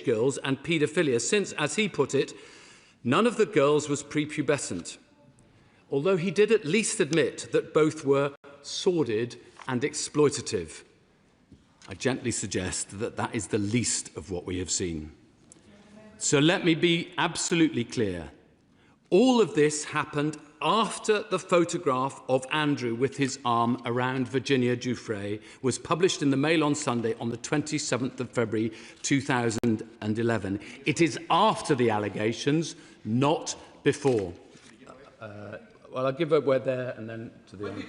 girls and paedophilia since, as he put it, none of the girls was prepubescent, although he did at least admit that both were sordid and exploitative. I gently suggest that that is the least of what we have seen. So let me be absolutely clear. All of this happened after the photograph of Andrew with his arm around Virginia Giuffre was published in the Mail on Sunday on the 27th of February 2011. It is after the allegations, not before. Well, I'll give a word there and then to the end.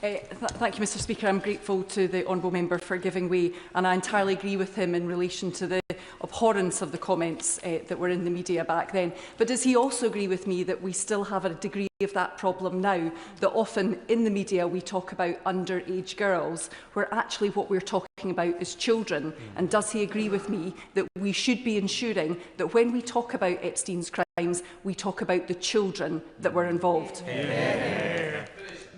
Thank you, Mr Speaker. I'm grateful to the Honourable Member for giving way, and I entirely agree with him in relation to the abhorrence of the comments that were in the media back then. But does he also agree with me that we still have a degree of that problem now, that often in the media we talk about underage girls, where actually what we're talking about is children? And does he agree with me that we should be ensuring that when we talk about Epstein's crimes, we talk about the children that were involved?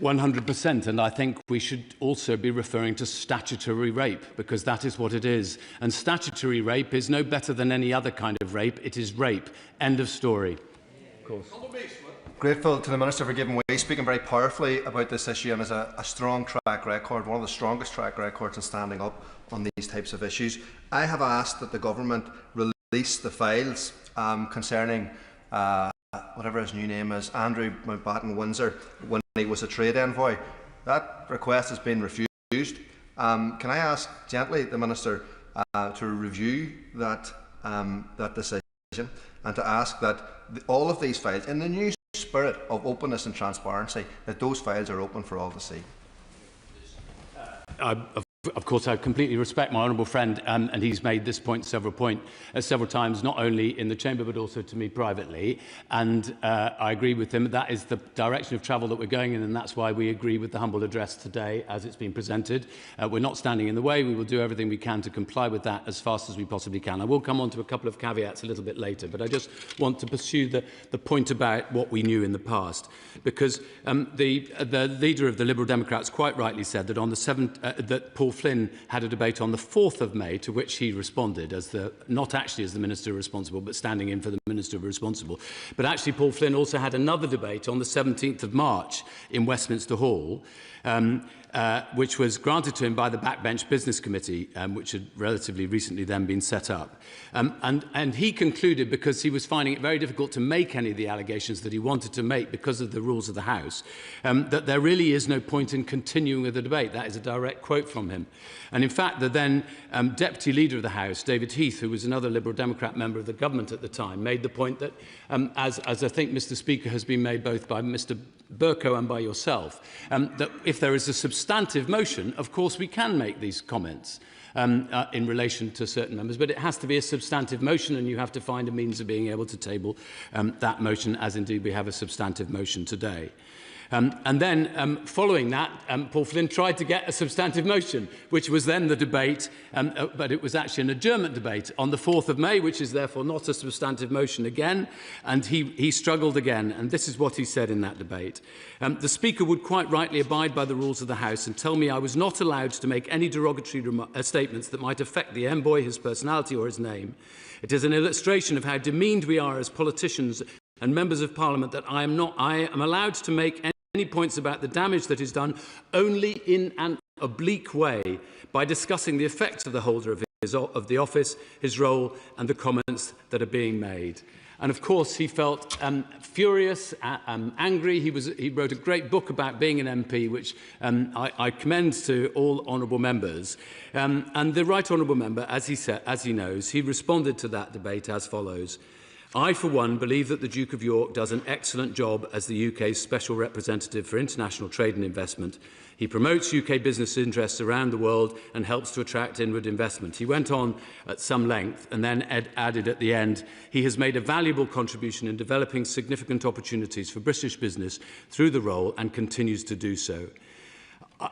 100%, and I think we should also be referring to statutory rape, because that is what it is. And statutory rape is no better than any other kind of rape. It is rape. End of story. Of course. Grateful to the Minister for giving way, speaking very powerfully about this issue, and has a strong track record, one of the strongest track records in standing up on these types of issues. I have asked that the Government release the files concerning whatever his new name is, Andrew Mountbatten Windsor, when he was a trade envoy. That request has been refused. Can I ask gently the Minister to review that decision, and to ask that all of these files, in the new spirit of openness and transparency, that those files are open for all to see? Of course, I completely respect my honourable friend, and he's made this point several times, not only in the chamber but also to me privately. And I agree with him. That is the direction of travel that we're going in, and that's why we agree with the humble address today as it's been presented. We're not standing in the way. We will do everything we can to comply with that as fast as we possibly can. I will come on to a couple of caveats a little bit later, but I just want to pursue the point about what we knew in the past, because the leader of the Liberal Democrats quite rightly said that on the 7th that Paul Flynn had a debate on the 4th of May, to which he responded as not actually as the Minister responsible, but standing in for the Minister responsible. But actually Paul Flynn also had another debate on the 17th of March in Westminster Hall, which was granted to him by the Backbench Business Committee, which had relatively recently then been set up. And he concluded, because he was finding it very difficult to make any of the allegations that he wanted to make because of the rules of the House, that there really is no point in continuing with the debate. That is a direct quote from him. And in fact, the then Deputy Leader of the House, David Heath, who was another Liberal Democrat member of the government at the time, made the point that, as I think, Mr Speaker, has been made both by Mr Burko and by yourself, that if there is a substantive motion, of course we can make these comments in relation to certain members, but it has to be a substantive motion, and you have to find a means of being able to table that motion, as indeed we have a substantive motion today. And then, following that, Paul Flynn tried to get a substantive motion, which was then the debate, but it was actually an adjournment debate on the 4th of May, which is therefore not a substantive motion again, and he struggled again, and this is what he said in that debate. The Speaker would quite rightly abide by the rules of the House and tell me I was not allowed to make any derogatory statements that might affect the envoy, his personality or his name. It is an illustration of how demeaned we are as politicians and members of Parliament that I am allowed to make any points about the damage that is done only in an oblique way, by discussing the effects of the holder of the office, his role and the comments that are being made. And of course he felt furious, angry. He wrote a great book about being an MP, which I commend to all honourable members. And the Right Honourable Member, as he knows, he responded to that debate as follows. I, for one, believe that the Duke of York does an excellent job as the UK's Special Representative for International Trade and Investment. He promotes UK business interests around the world and helps to attract inward investment. He went on at some length and then added at the end, he has made a valuable contribution in developing significant opportunities for British business through the role and continues to do so.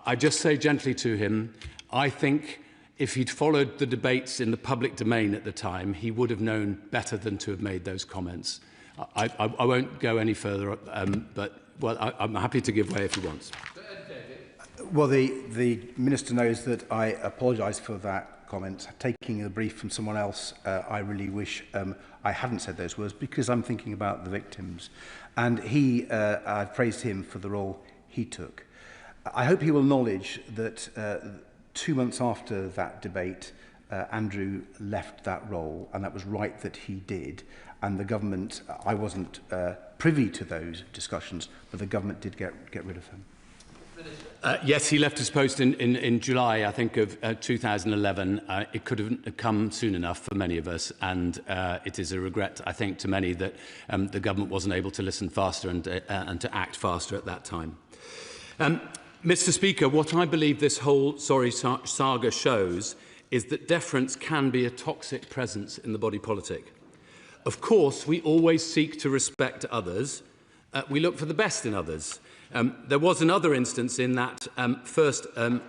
I just say gently to him, I think if he'd followed the debates in the public domain at the time, he would have known better than to have made those comments. I won't go any further, but I'm happy to give way if he wants. Well, the Minister knows that I apologise for that comment. Taking a brief from someone else, I really wish I hadn't said those words, because I'm thinking about the victims. And I praised him for the role he took. I hope he will acknowledge that 2 months after that debate, Andrew left that role, and that was right that he did. And the government, I wasn't privy to those discussions, but the government did get rid of him. Yes, he left his post in July, I think, of 2011. It could have come soon enough for many of us, and it is a regret, I think, to many that the government wasn't able to listen faster and to act faster at that time. Mr. Speaker, what I believe this whole saga shows is that deference can be a toxic presence in the body politic. Of course, we always seek to respect others. We look for the best in others. There was another instance in that first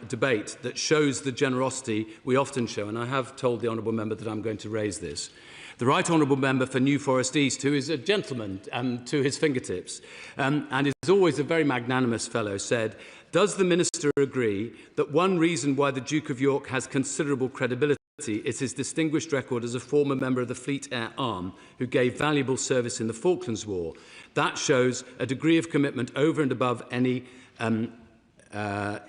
debate that shows the generosity we often show, and I have told the honourable member that I'm going to raise this. The Right Honourable Member for New Forest East, who is a gentleman to his fingertips, and is always a very magnanimous fellow, said, "Does the Minister agree that one reason why the Duke of York has considerable credibility is his distinguished record as a former member of the Fleet Air Arm who gave valuable service in the Falklands War? That shows a degree of commitment over and above any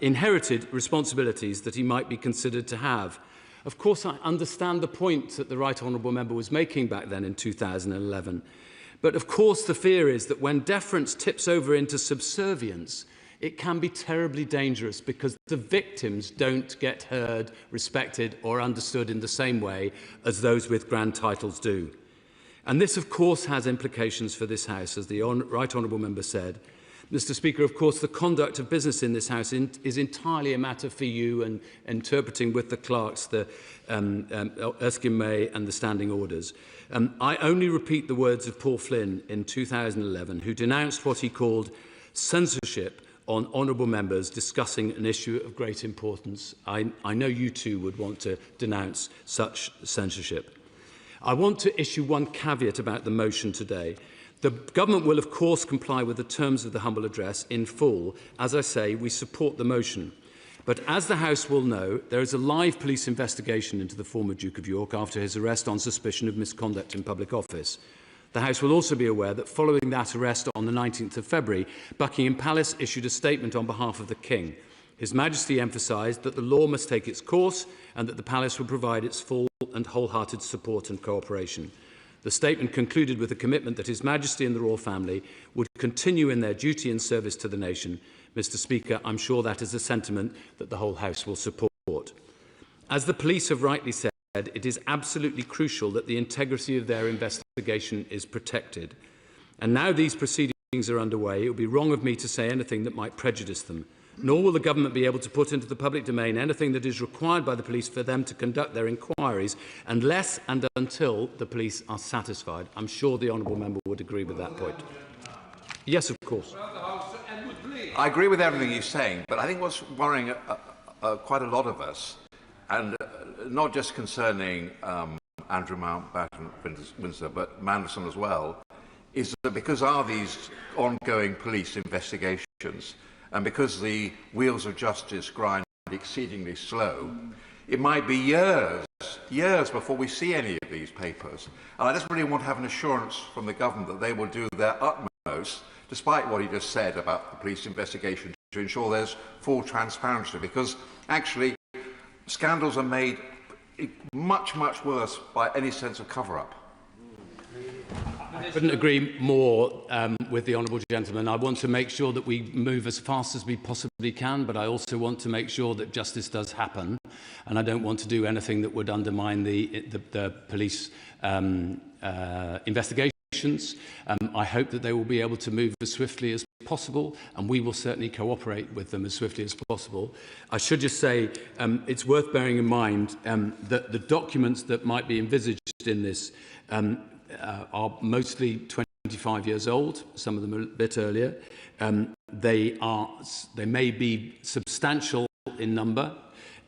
inherited responsibilities that he might be considered to have." Of course, I understand the point that the Right Honourable Member was making back then in 2011. But of course, the fear is that when deference tips over into subservience, it can be terribly dangerous, because the victims don't get heard, respected or understood in the same way as those with grand titles do. And this, of course, has implications for this House, as the Right Honourable Member said. Mr. Speaker, of course, the conduct of business in this House is entirely a matter for you, and interpreting with the clerks the Erskine May and the standing orders. I only repeat the words of Paul Flynn in 2011, who denounced what he called censorship on honourable members discussing an issue of great importance. I know you too would want to denounce such censorship. I want to issue one caveat about the motion today. The government will, of course, comply with the terms of the humble address in full. As I say, we support the motion. But as the House will know, there is a live police investigation into the former Duke of York after his arrest on suspicion of misconduct in public office. The House will also be aware that following that arrest on the 19th of February, Buckingham Palace issued a statement on behalf of the King. His Majesty emphasised that the law must take its course and that the Palace will provide its full and wholehearted support and cooperation. The statement concluded with a commitment that His Majesty and the royal family would continue in their duty and service to the nation. Mr. Speaker, I'm sure that is a sentiment that the whole House will support. As the police have rightly said, it is absolutely crucial that the integrity of their investigation is protected. And now these proceedings are underway, it would be wrong of me to say anything that might prejudice them. Nor will the government be able to put into the public domain anything that is required by the police for them to conduct their inquiries unless and until the police are satisfied. I'm sure the honourable member would agree with that point. Yes, of course. I agree with everything he's saying, but I think what's worrying quite a lot of us, and not just concerning Andrew Mountbatten Windsor, but Manderson as well, is that because of these ongoing police investigations, and because the wheels of justice grind exceedingly slow, it might be years before we see any of these papers. And I just really want to have an assurance from the government that they will do their utmost, despite what he just said about the police investigation, to ensure there's full transparency, because actually scandals are made much, much worse by any sense of cover-up. I couldn't agree more with the honourable gentleman. I want to make sure that we move as fast as we possibly can, but I also want to make sure that justice does happen, and I don't want to do anything that would undermine the police investigations. I hope that they will be able to move as swiftly as possible, and we will certainly cooperate with them as swiftly as possible. I should just say it's worth bearing in mind that the documents that might be envisaged in this are mostly 25 years old, some of them a bit earlier. They may be substantial in number,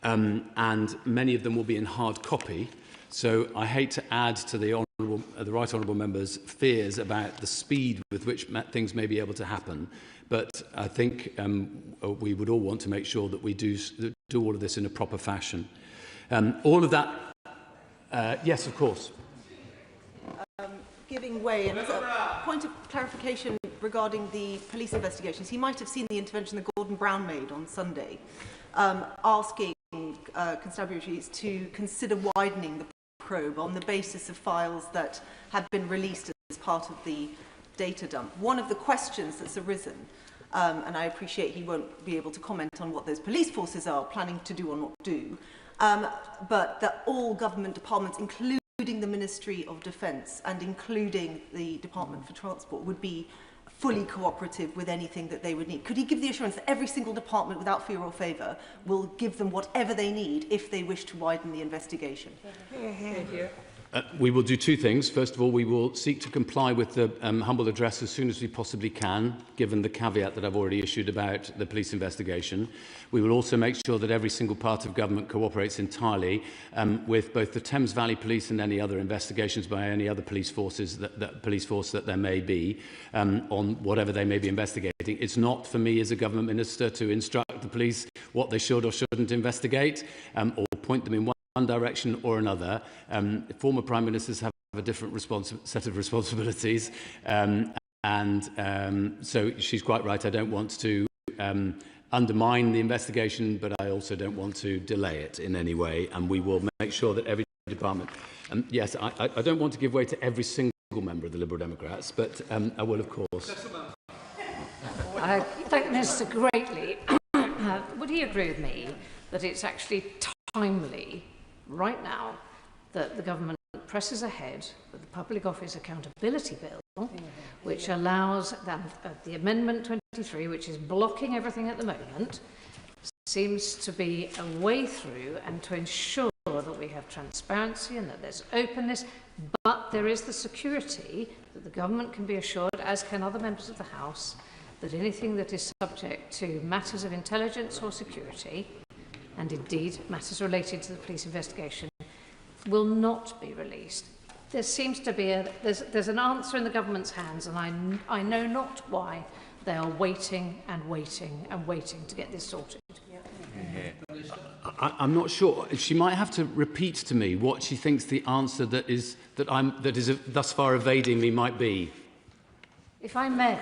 and many of them will be in hard copy. So I hate to add to the Right Honourable Member's fears about the speed with which things may be able to happen. But I think we would all want to make sure that we do all of this in a proper fashion. All of that, yes, of course. Giving way, and as a point of clarification regarding the police investigations, he might have seen the intervention that Gordon Brown made on Sunday, asking constabularies to consider widening the probe on the basis of files that had been released as part of the data dump. One of the questions that's arisen, and I appreciate he won't be able to comment on what those police forces are planning to do or not do, but that all government departments, including the Ministry of Defence and including the Department for Transport, would be fully cooperative with anything that they would need. Could he give the assurance that every single department, without fear or favour, will give them whatever they need if they wish to widen the investigation? We will do two things. First of all, we will seek to comply with the humble address as soon as we possibly can, given the caveat that I've already issued about the police investigation. We will also make sure that every single part of government cooperates entirely with both the Thames Valley Police and any other investigations by any other police forces, police force that there may be, on whatever they may be investigating. It's not for me as a government minister to instruct the police what they should or shouldn't investigate, or point them in one direction or another. Former Prime Ministers have a different set of responsibilities, so she's quite right. I don't want to undermine the investigation, but I also don't want to delay it in any way, and we will make sure that every department... yes, I don't want to give way to every single member of the Liberal Democrats, but I will, of course. I thank the Minister greatly. Would he agree with me that it's actually timely right now that the government presses ahead with the Public Office Accountability Bill, which allows the Amendment 23, which is blocking everything at the moment, seems to be a way through and to ensure that we have transparency and that there's openness, but there is the security that the government can be assured, as can other members of the House, that anything that is subject to matters of intelligence or security, and indeed matters related to the police investigation, will not be released. There seems to be there's an answer in the government's hands, and I know not why they are waiting and waiting and waiting to get this sorted. I'm not sure. She might have to repeat to me what she thinks the answer that is thus far evading me might be. If I may,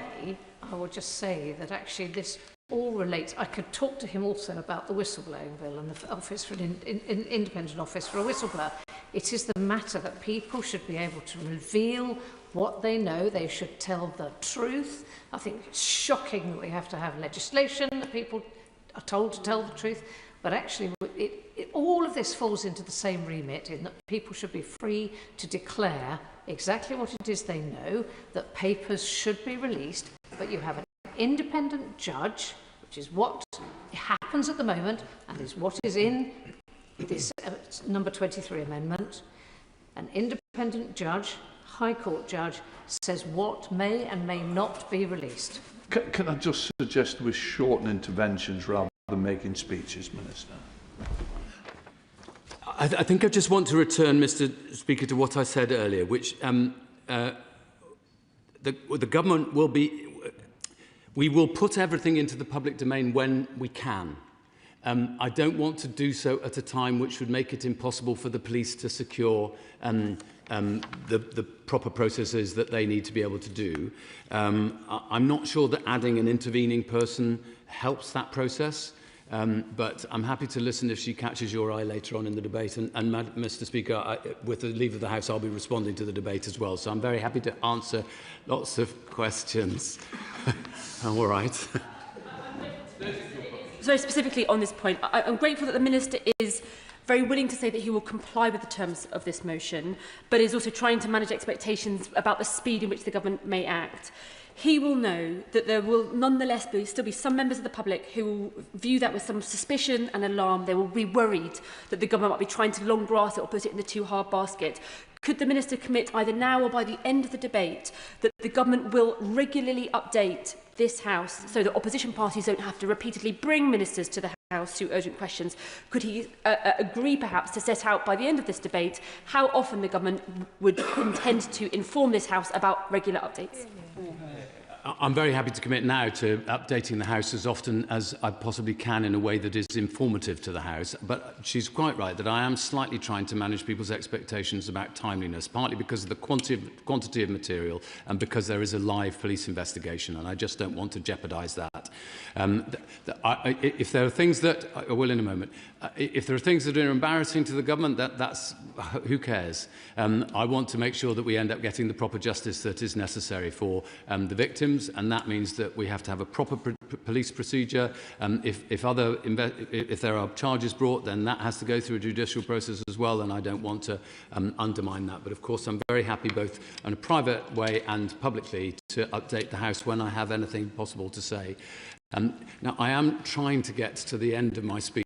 I will just say that actually this all relates. I could talk to him also about the whistleblowing bill and the office for an independent office for a whistleblower. It is the matter that people should be able to reveal what they know. They should tell the truth. I think it's shocking that we have to have legislation that people are told to tell the truth, but actually all of this falls into the same remit, in that people should be free to declare exactly what it is they know, that papers should be released, but you have an independent judge, which is what happens at the moment and is what is in this number 23 amendment. An independent judge, High Court judge, says what may and may not be released. Can I just suggest we shorten interventions rather than making speeches, Minister? I think I just want to return, Mr. Speaker, to what I said earlier, which the government will be... We will put everything into the public domain when we can. I don't want to do so at a time which would make it impossible for the police to secure the proper processes that they need to be able to do. I'm not sure that adding an intervening person helps that process, but I'm happy to listen if she catches your eye later on in the debate. And Mr. Speaker, with the leave of the House, I'll be responding to the debate as well. So I'm very happy to answer lots of questions. All right. So specifically on this point, I'm grateful that the Minister is very willing to say that he will comply with the terms of this motion, but is also trying to manage expectations about the speed in which the government may act. He will know that there will nonetheless still be some members of the public who will view that with some suspicion and alarm. They will be worried that the government might be trying to long grass it or put it in the too hard basket. Could the Minister commit either now or by the end of the debate that the government will regularly update this House so that opposition parties don't have to repeatedly bring ministers to the House to urgent questions? Could he agree perhaps to set out by the end of this debate how often the government would intend to inform this House about regular updates? I'm very happy to commit now to updating the House as often as I possibly can in a way that is informative to the House. But she's quite right that I am slightly trying to manage people's expectations about timeliness, partly because of the quantity of material and because there is a live police investigation, and I just don't want to jeopardise that. If there are things that, I will in a moment, if there are things that are embarrassing to the government, that's who cares? I want to make sure that we end up getting the proper justice that is necessary for the victims, and that means that we have to have a proper police procedure. If there are charges brought, then that has to go through a judicial process as well, and I don't want to undermine that. But of course, I'm very happy both in a private way and publicly to update the House when I have anything possible to say. Now, I am trying to get to the end of my speech,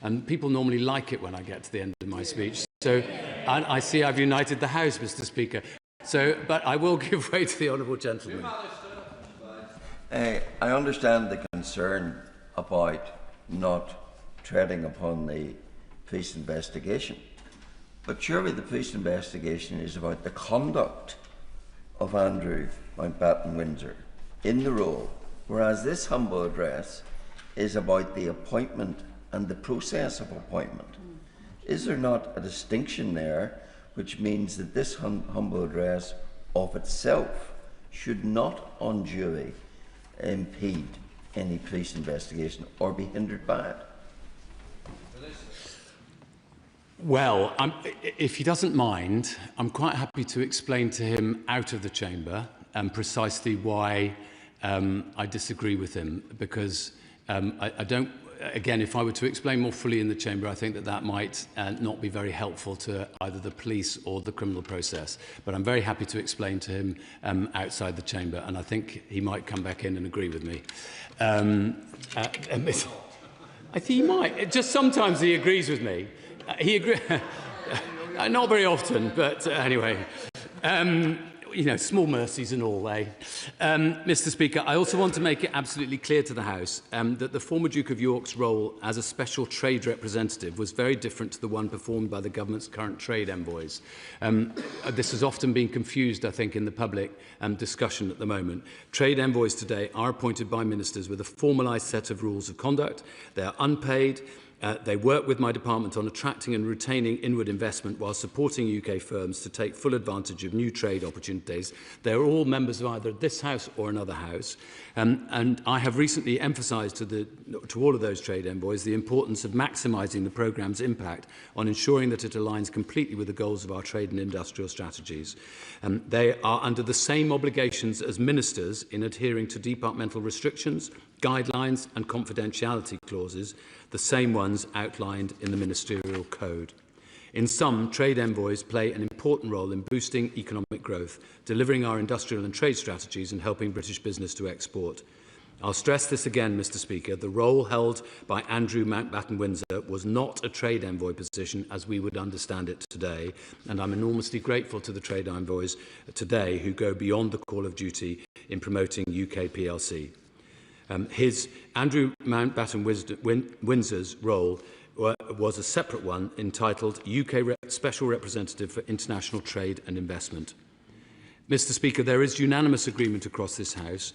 and people normally like it when I get to the end of my speech. So I see I've united the House, Mr. Speaker. So, but I will give way to the honourable gentleman. I understand the concern about not treading upon the police investigation, but surely the police investigation is about the conduct of Andrew Mountbatten Windsor in the role, whereas this humble address is about the appointment and the process of appointment. Is there not a distinction there, which means that this humble address of itself should not unduly impede any police investigation or be hindered by it? Well, if he doesn't mind, I'm quite happy to explain to him out of the chamber precisely why I disagree with him, because I don't. Again, if I were to explain more fully in the chamber, I think that might not be very helpful to either the police or the criminal process. But I'm very happy to explain to him outside the chamber, and I think he might come back in and agree with me. I think he might. Just sometimes he agrees with me. He agrees. Not very often, but anyway. You know, small mercies and all, eh? Mr. Speaker, I also want to make it absolutely clear to the House that the former Duke of York's role as a special trade representative was very different to the one performed by the government's current trade envoys. This has often been confused, I think, in the public discussion at the moment. Trade envoys today are appointed by ministers with a formalised set of rules of conduct. They are unpaid. They work with my department on attracting and retaining inward investment while supporting UK firms to take full advantage of new trade opportunities. They are all members of either this House or another House. And I have recently emphasised to all of those trade envoys the importance of maximising the programme's impact on ensuring that it aligns completely with the goals of our trade and industrial strategies. They are under the same obligations as ministers in adhering to departmental restrictions, guidelines and confidentiality clauses, the same ones outlined in the Ministerial Code. In sum, trade envoys play an important role in boosting economic growth, delivering our industrial and trade strategies and helping British business to export. I'll stress this again, Mr. Speaker. The role held by Andrew Mountbatten Windsor was not a trade envoy position as we would understand it today, and I'm enormously grateful to the trade envoys today who go beyond the call of duty in promoting UK PLC. Andrew Mountbatten Windsor's role was a separate one entitled UK Special Representative for International Trade and Investment. Mr. Speaker, there is unanimous agreement across this House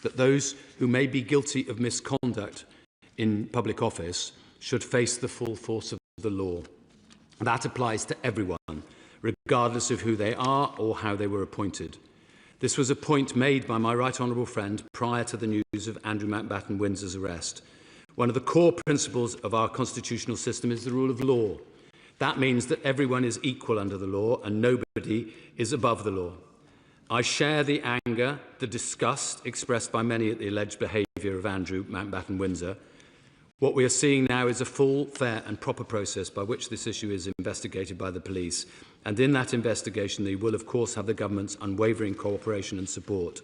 that those who may be guilty of misconduct in public office should face the full force of the law. That applies to everyone, regardless of who they are or how they were appointed. This was a point made by my right honourable friend prior to the news of Andrew Mountbatten Windsor's arrest. One of the core principles of our constitutional system is the rule of law. That means that everyone is equal under the law and nobody is above the law. I share the anger, the disgust expressed by many at the alleged behaviour of Andrew Mountbatten Windsor. What we are seeing now is a full, fair and proper process by which this issue is investigated by the police. And in that investigation, they will, of course, have the government's unwavering cooperation and support.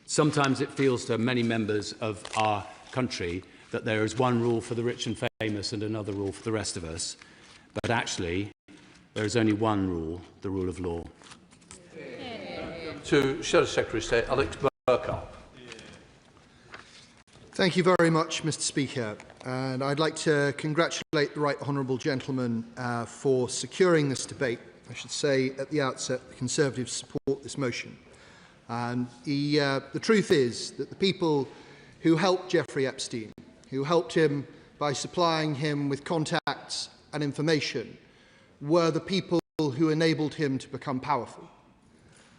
Sometimes it feels to many members of our country that there is one rule for the rich and famous and another rule for the rest of us. But actually, there is only one rule, the rule of law. To Shadow Secretary of State Alex Burkhardt. Thank you very much, Mr. Speaker. And I'd like to congratulate the right honourable gentleman for securing this debate. I should say at the outset the Conservatives support this motion. And the truth is that the people who helped Jeffrey Epstein, who helped him by supplying him with contacts and information, were the people who enabled him to become powerful.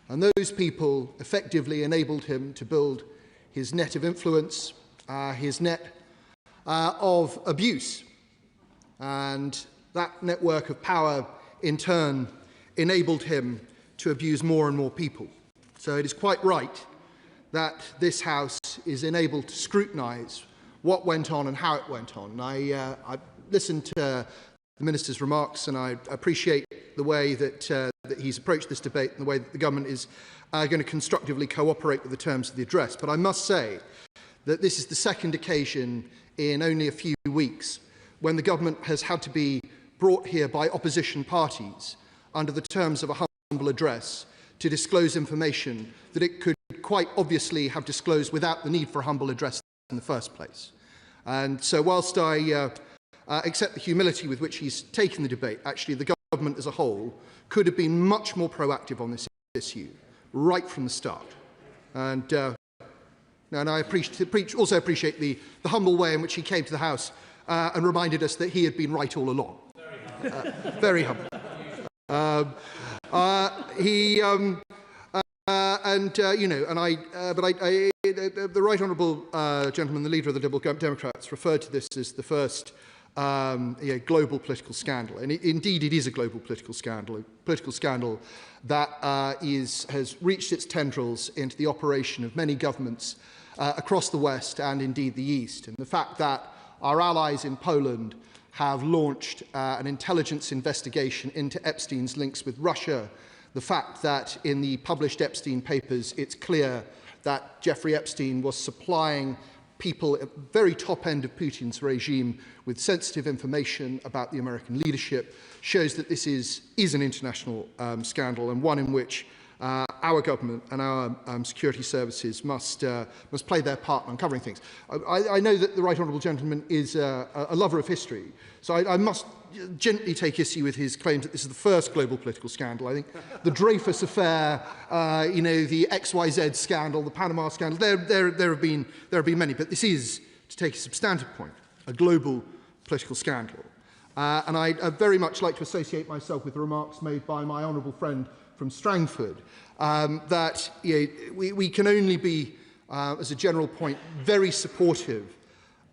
And those people effectively enabled him to build his net of influence, his net of abuse. And that network of power, in turn, enabled him to abuse more and more people. So it is quite right that this House is enabled to scrutinise what went on and how it went on. I listened to the Minister's remarks, and I appreciate the way that he's approached this debate and the way that the government is going to constructively cooperate with the terms of the address. But I must say that this is the second occasion in only a few weeks when the government has had to be brought here by opposition parties under the terms of a humble address to disclose information that it could quite obviously have disclosed without the need for a humble address in the first place. And so whilst I accept the humility with which he's taken the debate, actually the government as a whole could have been much more proactive on this issue right from the start. And I also appreciate the humble way in which he came to the House and reminded us that he had been right all along. Very humble. The Right Honourable Gentleman, the leader of the Liberal Democrats, referred to this as the first global political scandal. And indeed, it is a global political scandal that has reached its tendrils into the operation of many governments across the West and indeed the East. And the fact that our allies in Poland have launched an intelligence investigation into Epstein's links with Russia, the fact that in the published Epstein papers it's clear that Jeffrey Epstein was supplying people at the very top end of Putin's regime with sensitive information about the American leadership, shows that this is an international scandal, and one in which our government and our security services must play their part in uncovering things. I know that the Right Honourable Gentleman is a lover of history, so I must gently take issue with his claims that this is the first global political scandal. I think the Dreyfus affair, the XYZ scandal, the Panama scandal, there have been many, but this is, to take a substantive point, a global political scandal. And I'd very much like to associate myself with the remarks made by my honourable friend from Strangford, that we can only be, as a general point, very supportive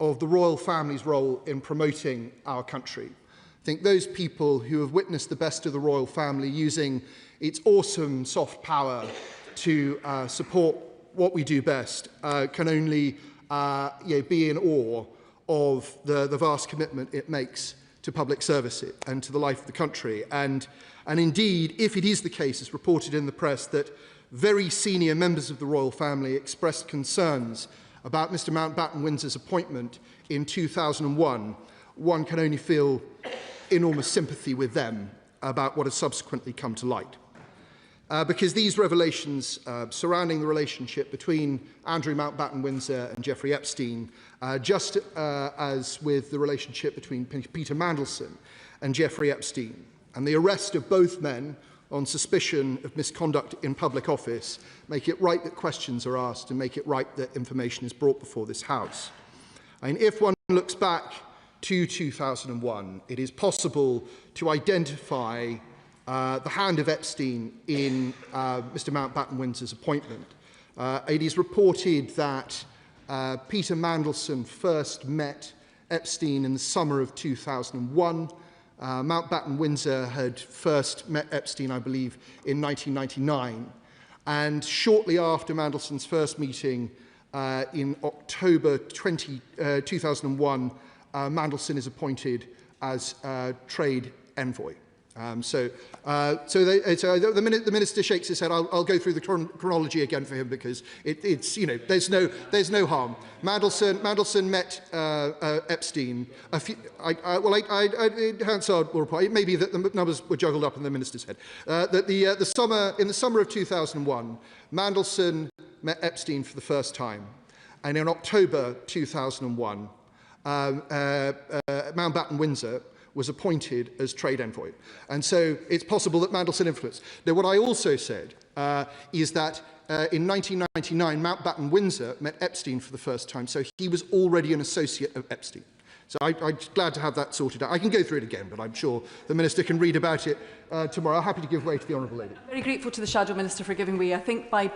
of the royal family's role in promoting our country. I think those people who have witnessed the best of the royal family using its awesome soft power to support what we do best can only be in awe of the vast commitment it makes to public service and to the life of the country. And indeed, if it is the case, as reported in the press, that very senior members of the royal family expressed concerns about Mr. Mountbatten-Windsor's appointment in 2001, one can only feel enormous sympathy with them about what has subsequently come to light. Because these revelations surrounding the relationship between Andrew Mountbatten-Windsor and Jeffrey Epstein, just as with the relationship between Peter Mandelson and Jeffrey Epstein, and the arrest of both men on suspicion of misconduct in public office, make it right that questions are asked and make it right that information is brought before this House. And if one looks back to 2001, it is possible to identify the hand of Epstein in Mr. Mountbatten-Windsor's appointment. It is reported that Peter Mandelson first met Epstein in the summer of 2001. Mountbatten-Windsor had first met Epstein, I believe, in 1999. And shortly after Mandelson's first meeting in October 2001, Mandelson is appointed as trade envoy. The minister shakes his head. I'll go through the chronology again for him because it's there's no harm. Mandelson met Epstein. Hansard will reply. It may be that the numbers were juggled up in the minister's head. That in the summer of 2001, Mandelson met Epstein for the first time, and in October 2001, Mountbatten-Windsor was appointed as trade envoy. And so it's possible that Mandelson influenced. Now, what I also said is that in 1999, Mountbatten Windsor met Epstein for the first time, so he was already an associate of Epstein. So I'm glad to have that sorted out. I can go through it again, but I'm sure the Minister can read about it tomorrow. I'm happy to give way to the Honourable Lady. Very grateful to the Shadow Minister for giving way. I think by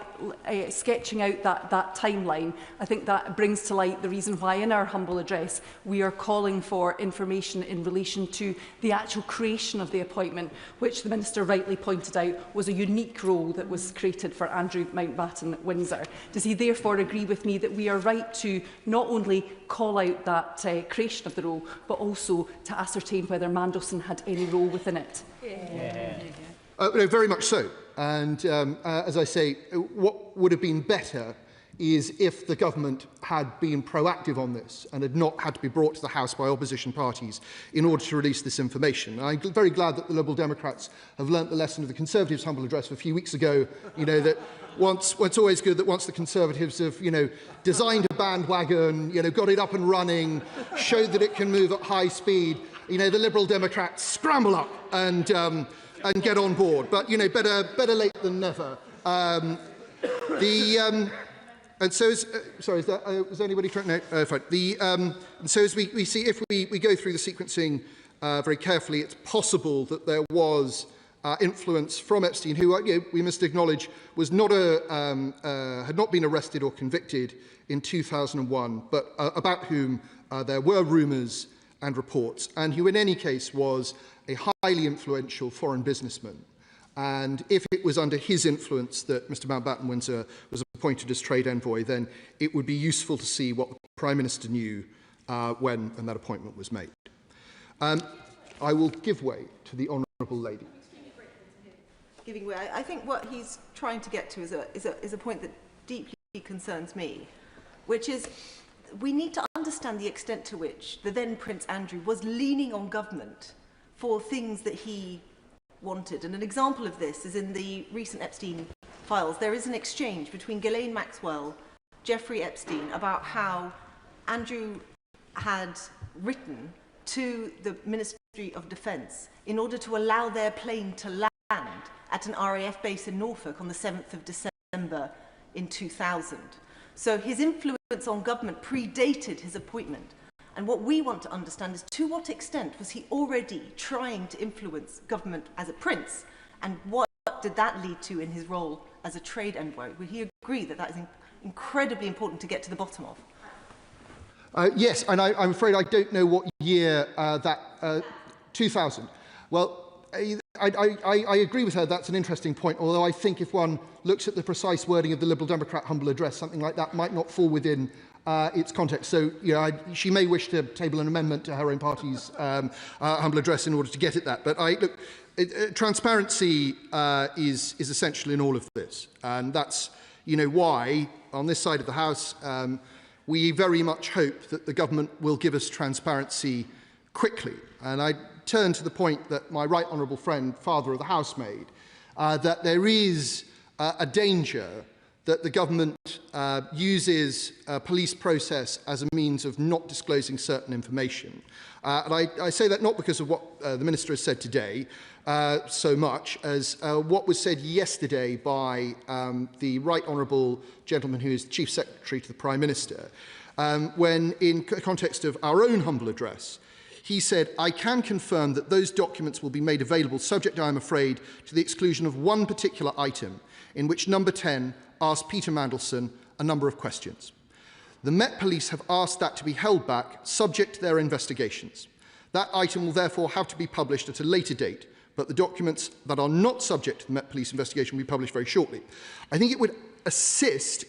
sketching out that timeline, I think that brings to light the reason why in our humble address we are calling for information in relation to the actual creation of the appointment, which the Minister rightly pointed out was a unique role that was created for Andrew Mountbatten Windsor. Does he therefore agree with me that we are right to not only call out that creation of the role, but also to ascertain whether Mandelson had any role within it? No, very much so. And as I say, what would have been better is if the government had been proactive on this and had not had to be brought to the House by opposition parties in order to release this information. And I'm very glad that the Liberal Democrats have learnt the lesson of the Conservatives' humble address a few weeks ago, that it's always good that once the Conservatives have, designed a bandwagon, got it up and running, showed that it can move at high speed, the Liberal Democrats scramble up and get on board. But, better late than never. And so, sorry, is anybody trying? No, fine. And so as we see, if we go through the sequencing very carefully, it's possible that there was influence from Epstein, who we must acknowledge was not had not been arrested or convicted in 2001, but about whom there were rumours and reports, and who in any case was a highly influential foreign businessman. And if it was under his influence that Mr Mountbatten Windsor was appointed as trade envoy, then it would be useful to see what the Prime Minister knew when that appointment was made. I will give way to the Honourable Lady. Giving way. I think what he's trying to get to is a point that deeply concerns me, which is we need to understand the extent to which the then Prince Andrew was leaning on government for things that he wanted. And an example of this is in the recent Epstein files. There is an exchange between Ghislaine Maxwell, Jeffrey Epstein, about how Andrew had written to the Ministry of Defence in order to allow their plane to land at an RAF base in Norfolk on the 7th of December in 2000. So his influence on government predated his appointment. And what we want to understand is to what extent was he already trying to influence government as a prince, and what did that lead to in his role as a trade envoy? Would he agree that that is incredibly important to get to the bottom of? Yes, and I'm afraid I don't know what year 2000. Well, I agree with her, that's an interesting point, although I think if one looks at the precise wording of the Liberal Democrat humble address, something like that might not fall within its context. So, she may wish to table an amendment to her own party's humble address in order to get at that. But transparency is essential in all of this. And that's, why on this side of the House, we very much hope that the government will give us transparency quickly. And I turn to the point that my right honourable friend, Father of the House, made, that there is a danger that the government uses a police process as a means of not disclosing certain information. And I say that not because of what the Minister has said today so much as what was said yesterday by the Right Honourable gentleman who is the Chief Secretary to the Prime Minister, when in context of our own humble address, he said, "I can confirm that those documents will be made available subject, I am afraid, to the exclusion of one particular item in which number 10 asked Peter Mandelson a number of questions. The Met Police have asked that to be held back, subject to their investigations. That item will therefore have to be published at a later date, but the documents that are not subject to the Met Police investigation will be published very shortly." I think it would assist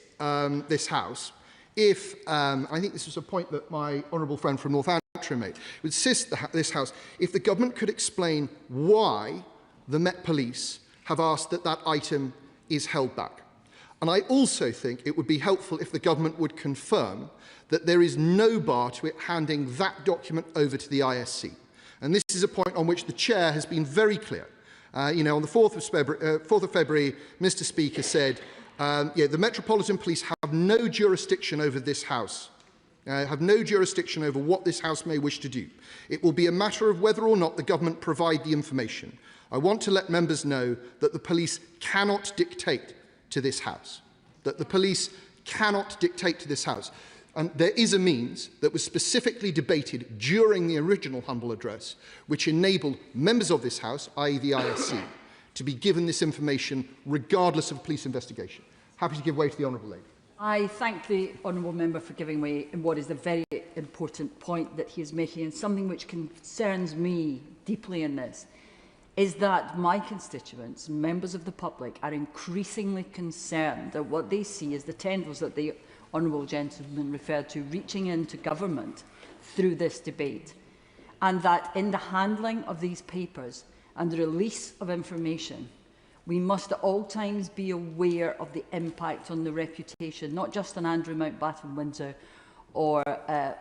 this House if, I think this was a point that my honourable friend from Northamptonshire made, it would assist this House if the government could explain why the Met Police have asked that that item is held back. And I also think it would be helpful if the government would confirm that there is no bar to it handing that document over to the ISC. And this is a point on which the Chair has been very clear. On the 4th of February, Mr. Speaker said, the Metropolitan Police have no jurisdiction over this House, have no jurisdiction over what this House may wish to do. It will be a matter of whether or not the government provide the information. I want to let members know that the police cannot dictate to this House. That the police cannot dictate to this House. And there is a means that was specifically debated during the original humble address, which enabled members of this House, i.e. the ISC, to be given this information regardless of police investigation. Happy to give way to the Honourable Lady. I thank the Honourable Member for giving way in what is a very important point that he is making, and something which concerns me deeply in this is that my constituents, members of the public, are increasingly concerned that what they see is the tendrils that the Honourable Gentleman referred to reaching into government through this debate, and that in the handling of these papers and the release of information, we must at all times be aware of the impact on the reputation, not just on Andrew Mountbatten Windsor or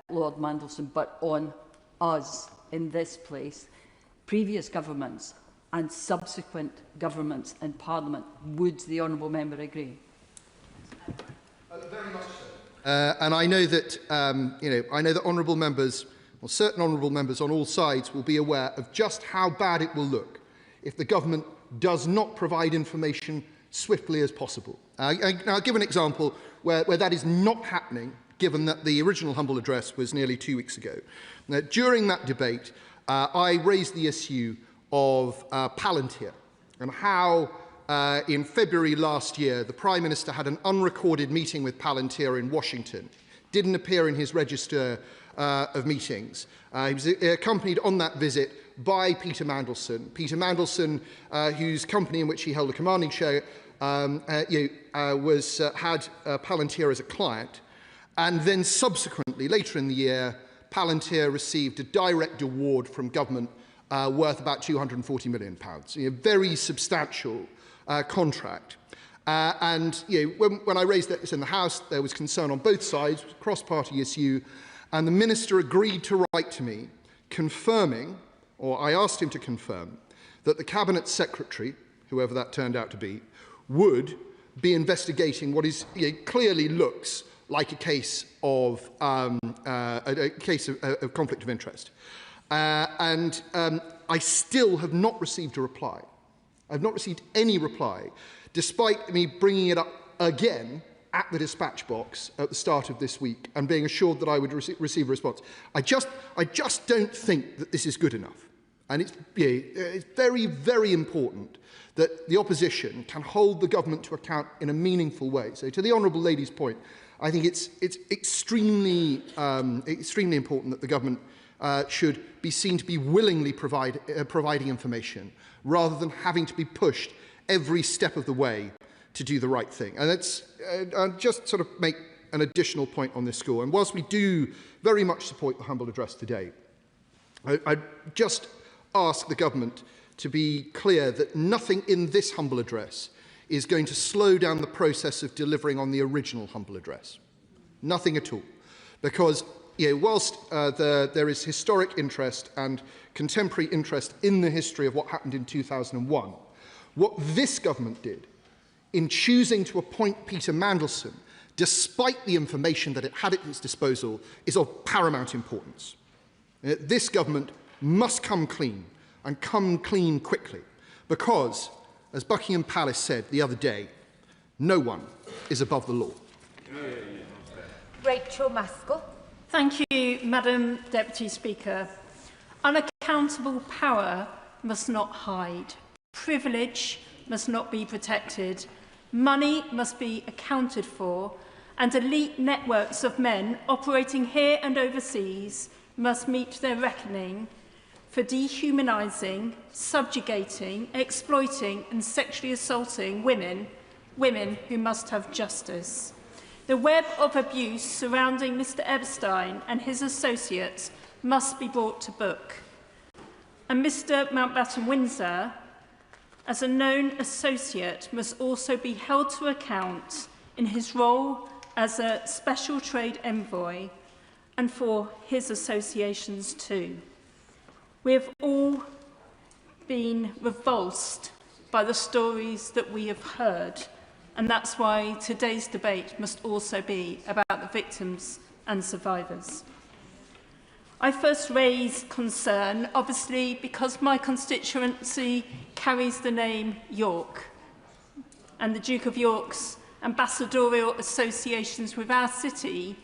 Lord Mandelson, but on us in this place, previous governments and subsequent governments in Parliament. Would the Honourable Member agree? Very much so. And I know that I know that honourable members, or certain honourable members on all sides, will be aware of just how bad it will look if the government does not provide information swiftly as possible. I'll give an example where that is not happening, given that the original humble address was nearly 2 weeks ago. Now, during that debate, I raised the issue of Palantir and how in February last year the Prime Minister had an unrecorded meeting with Palantir in Washington, didn't appear in his register of meetings. He was accompanied on that visit by Peter Mandelson. Peter Mandelson, whose company in which he held a commanding share, had Palantir as a client. And then subsequently, later in the year, Palantir received a direct award from government worth about £240 million. A very substantial contract. When I raised this in the House, there was concern on both sides, a cross-party issue, and the Minister agreed to write to me confirming, or I asked him to confirm, that the Cabinet Secretary, whoever that turned out to be, would be investigating what is clearly looks like a case of conflict of interest. I still have not received a reply. I've not received any reply, despite me bringing it up again at the dispatch box at the start of this week and being assured that I would receive a response. I just don't think that this is good enough. And it's very, very important that the opposition can hold the government to account in a meaningful way. So to the Honourable Lady's point, I think it's extremely important that the government should be seen to be willingly providing information rather than having to be pushed every step of the way to do the right thing. And I'll just sort of make an additional point on this score. And whilst we do very much support the humble address today, I just ask the government to be clear that nothing in this humble address is going to slow down the process of delivering on the original humble address. Nothing at all. Because whilst there is historic interest and contemporary interest in the history of what happened in 2001, what this government did in choosing to appoint Peter Mandelson, despite the information that it had at its disposal, is of paramount importance. This government must come clean, and come clean quickly, because, as Buckingham Palace said the other day, no one is above the law. Rachel Maskell. Thank you, Madam Deputy Speaker. Unaccountable power must not hide. Privilege must not be protected. Money must be accounted for, and elite networks of men operating here and overseas must meet their reckoning for dehumanising, subjugating, exploiting and sexually assaulting women who must have justice. The web of abuse surrounding Mr. Epstein and his associates must be brought to book. And Mr. Mountbatten Windsor, as a known associate, must also be held to account in his role as a special trade envoy and for his associations too. We have all been revulsed by the stories that we have heard, and that's why today's debate must also be about the victims and survivors. I first raised concern, obviously, because my constituency carries the name York, and the Duke of York's ambassadorial associations with our city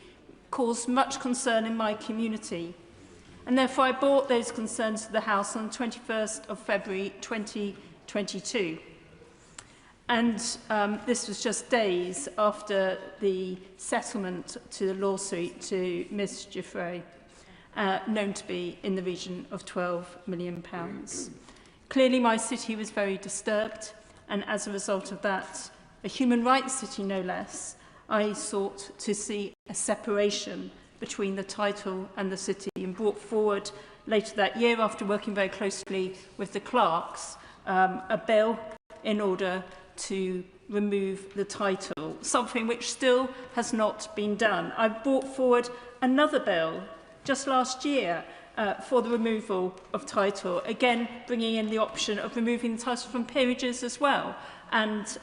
caused much concern in my community. And therefore I brought those concerns to the House on the 21st of February 2022. And this was just days after the settlement to the lawsuit to Ms Jeffrey, known to be in the region of £12 million. Clearly my city was very disturbed, and as a result of that, a human rights city no less, I sought to see a separation between the title and the city, and brought forward later that year, after working very closely with the clerks, a bill in order to remove the title, something which still has not been done. I brought forward another bill just last year for the removal of title, again bringing in the option of removing the title from peerages as well, and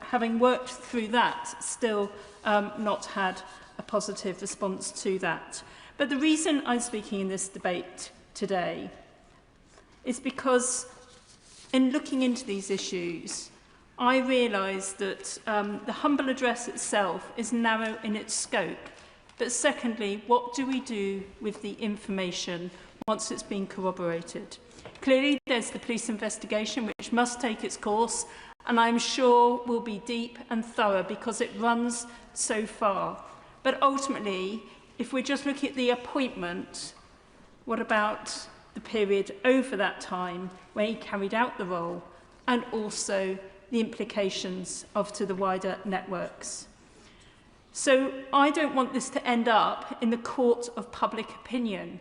having worked through that, still not had a positive response to that. But the reason I'm speaking in this debate today is because in looking into these issues, I realise that the humble address itself is narrow in its scope. But secondly, what do we do with the information once it's been corroborated? Clearly, there's the police investigation, which must take its course, and I'm sure will be deep and thorough because it runs so far. But ultimately, if we're just looking at the appointment, what about the period over that time when he carried out the role, and also the implications to the wider networks? So I don't want this to end up in the court of public opinion,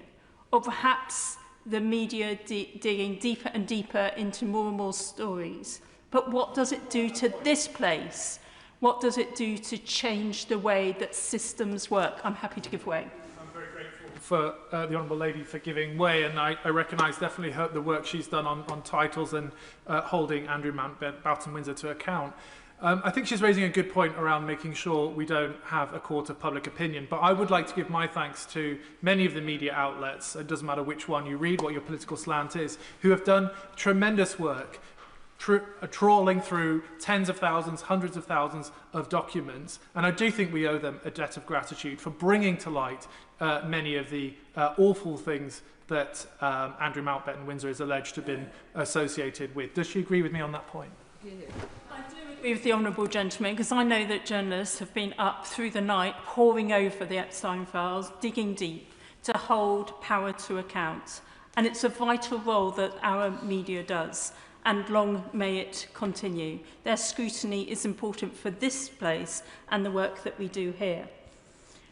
or perhaps the media digging deeper and deeper into more and more stories. But what does it do to this place? What does it do to change the way that systems work? I'm happy to give way. I'm very grateful for the Honourable Lady for giving way, and I recognise definitely the work she's done on titles and holding Andrew Mountbatten Windsor to account. I think she's raising a good point around making sure we don't have a court of public opinion, but I would like to give my thanks to many of the media outlets, it doesn't matter which one you read, what your political slant is, who have done tremendous work trawling through tens of thousands, hundreds of thousands of documents, and I do think we owe them a debt of gratitude for bringing to light many of the awful things that Andrew Mountbatten Windsor is alleged to have been associated with. Does she agree with me on that point? I do agree with the honourable gentleman, because I know that journalists have been up through the night poring over the Epstein files, digging deep to hold power to account, and it's a vital role that our media does, and long may it continue. Their scrutiny is important for this place and the work that we do here.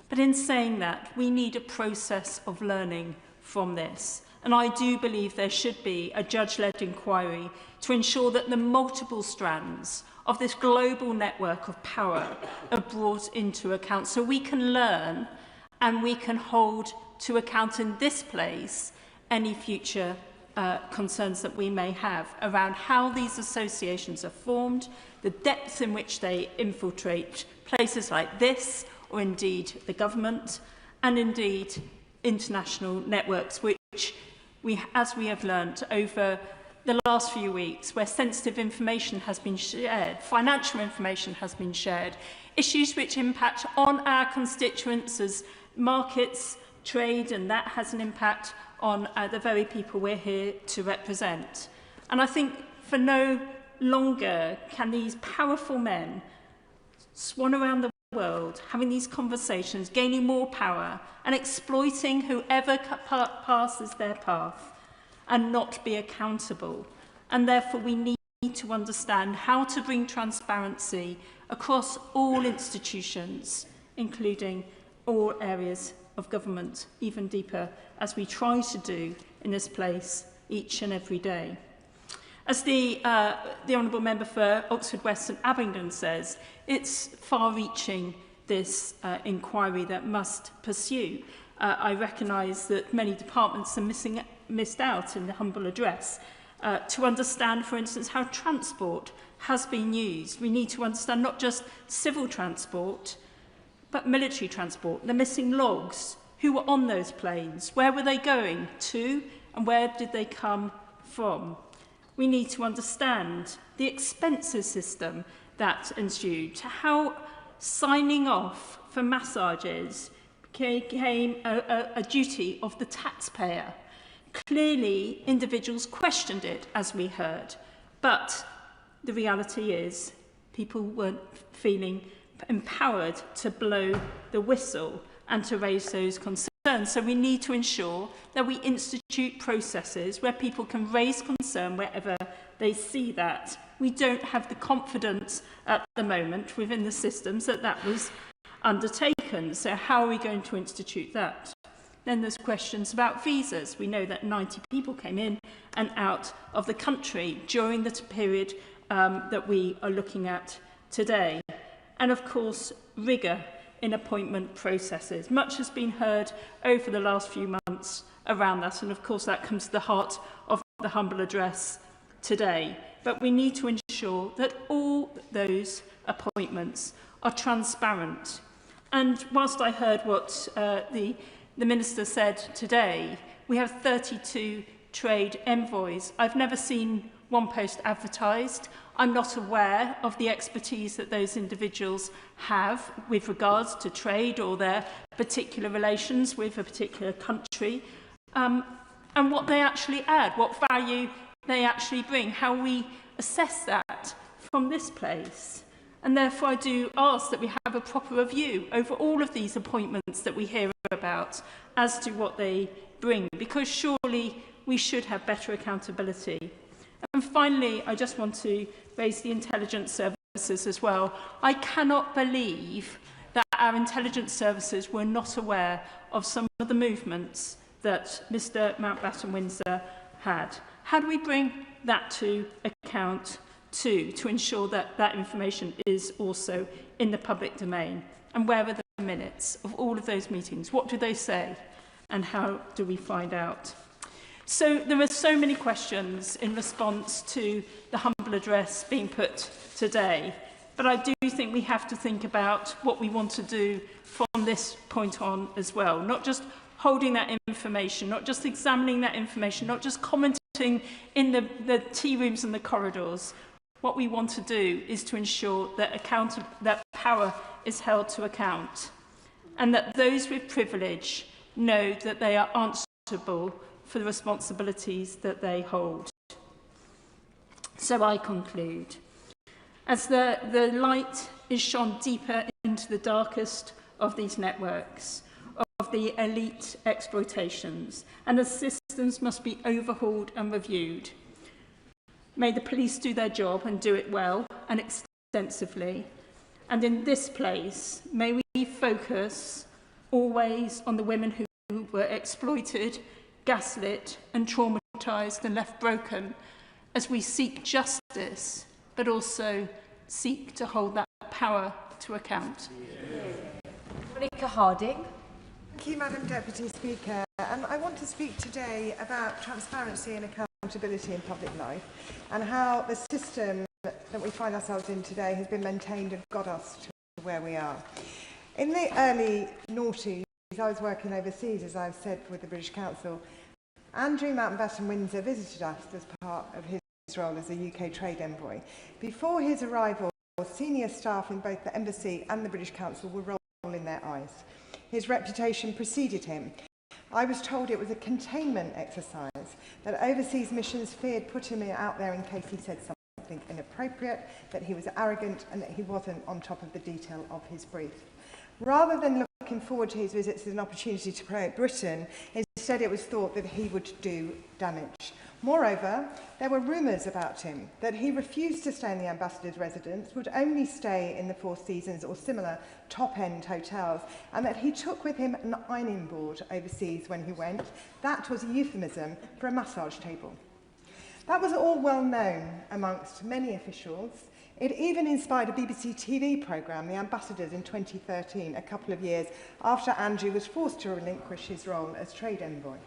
But in saying that, we need a process of learning from this. And I do believe there should be a judge-led inquiry to ensure that the multiple strands of this global network of power are brought into account, so we can learn and we can hold to account in this place any future concerns that we may have around how these associations are formed, the depth in which they infiltrate places like this, or indeed the government, and indeed international networks, which as we have learnt over the last few weeks, where sensitive information has been shared, financial information has been shared, issues which impact on our constituents as markets, trade, and that has an impact on the very people we're here to represent. And I think for no longer can these powerful men swan around the world, having these conversations, gaining more power, and exploiting whoever passes their path, and not be accountable. And therefore we need to understand how to bring transparency across all institutions, including all areas of government, even deeper, as we try to do in this place each and every day. As the Honourable Member for Oxford West and Abingdon says, it's far-reaching, this inquiry that must pursue. I recognise that many departments are missed out in the humble address. To understand, for instance, how transport has been used, we need to understand not just civil transport, but military transport, the missing logs, who were on those planes, where were they going to, and where did they come from. We need to understand the expenses system that ensued, how signing off for massages became a duty of the taxpayer. Clearly, individuals questioned it, as we heard, but the reality is people weren't feeling empowered to blow the whistle and to raise those concerns. So we need to ensure that we institute processes where people can raise concern wherever they see that. We don't have the confidence at the moment within the systems that that was undertaken. So how are we going to institute that? Then there's questions about visas. We know that 90 people came in and out of the country during the period that we are looking at today. And of course, rigour in appointment processes. Much has been heard over the last few months around that, and of course that comes to the heart of the humble address today. But we need to ensure that all those appointments are transparent. And whilst I heard what the Minister said today, we have 32 trade envoys. I've never seen one post advertised. I'm not aware of the expertise that those individuals have with regards to trade or their particular relations with a particular country, and what they actually add, what value they actually bring, how we assess that from this place. And therefore I do ask that we have a proper review over all of these appointments that we hear about as to what they bring, because surely we should have better accountability. And finally, I just want to raise the intelligence services as well. I cannot believe that our intelligence services were not aware of some of the movements that Mr. Mountbatten Windsor had. How do we bring that to account too, to ensure that that information is also in the public domain? And where are the minutes of all of those meetings? What do they say? And how do we find out? So there are so many questions in response to the humble address being put today, but I do think we have to think about what we want to do from this point on as well, not just holding that information, not just examining that information, not just commenting in the tea rooms and the corridors. What we want to do is to ensure that that power is held to account, and that those with privilege know that they are answerable for the responsibilities that they hold. So I conclude. As the light is shone deeper into the darkest of these networks, of the elite exploitations, and the systems must be overhauled and reviewed. May the police do their job and do it well and extensively. And in this place, may we focus always on the women who were exploited, gaslit and traumatised and left broken, as we seek justice, but also seek to hold that power to account. Monica Harding. Thank you, Madam Deputy Speaker. I want to speak today about transparency and accountability in public life, and how the system that we find ourselves in today has been maintained and got us to where we are. In the early noughties, I was working overseas, as I've said, with the British Council. Andrew Mountbatten Windsor visited us as part of his role as a UK trade envoy. Before his arrival, senior staff in both the Embassy and the British Council were rolling their eyes. His reputation preceded him. I was told it was a containment exercise, that overseas missions feared putting him out there in case he said something inappropriate, that he was arrogant, and that he wasn't on top of the detail of his brief. Rather than looking forward to his visits as an opportunity to promote Britain, instead it was thought that he would do damage. Moreover, there were rumours about him, that he refused to stay in the ambassador's residence, would only stay in the Four Seasons or similar top-end hotels, and that he took with him an ironing board overseas when he went. That was a euphemism for a massage table. That was all well known amongst many officials. It even inspired a BBC TV programme, The Ambassadors, in 2013, a couple of years after Andrew was forced to relinquish his role as trade envoy.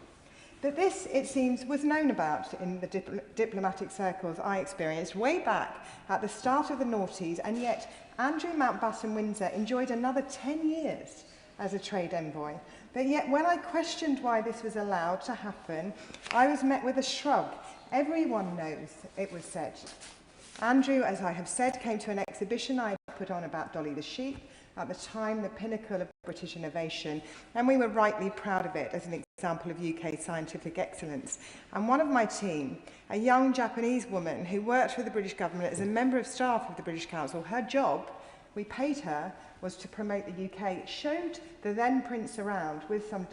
But this, it seems, was known about in the diplomatic circles I experienced way back at the start of the noughties, and yet Andrew Mountbatten Windsor enjoyed another 10 years as a trade envoy. But yet when I questioned why this was allowed to happen, I was met with a shrug. Everyone knows, it was said. Andrew, as I have said, came to an exhibition I put on about Dolly the sheep, at the time the pinnacle of British innovation, and we were rightly proud of it as an example of UK scientific excellence. And one of my team, a young Japanese woman who worked for the British government as a member of staff of the British Council, her job, we paid her, was to promote the UK, showed the then prince around with some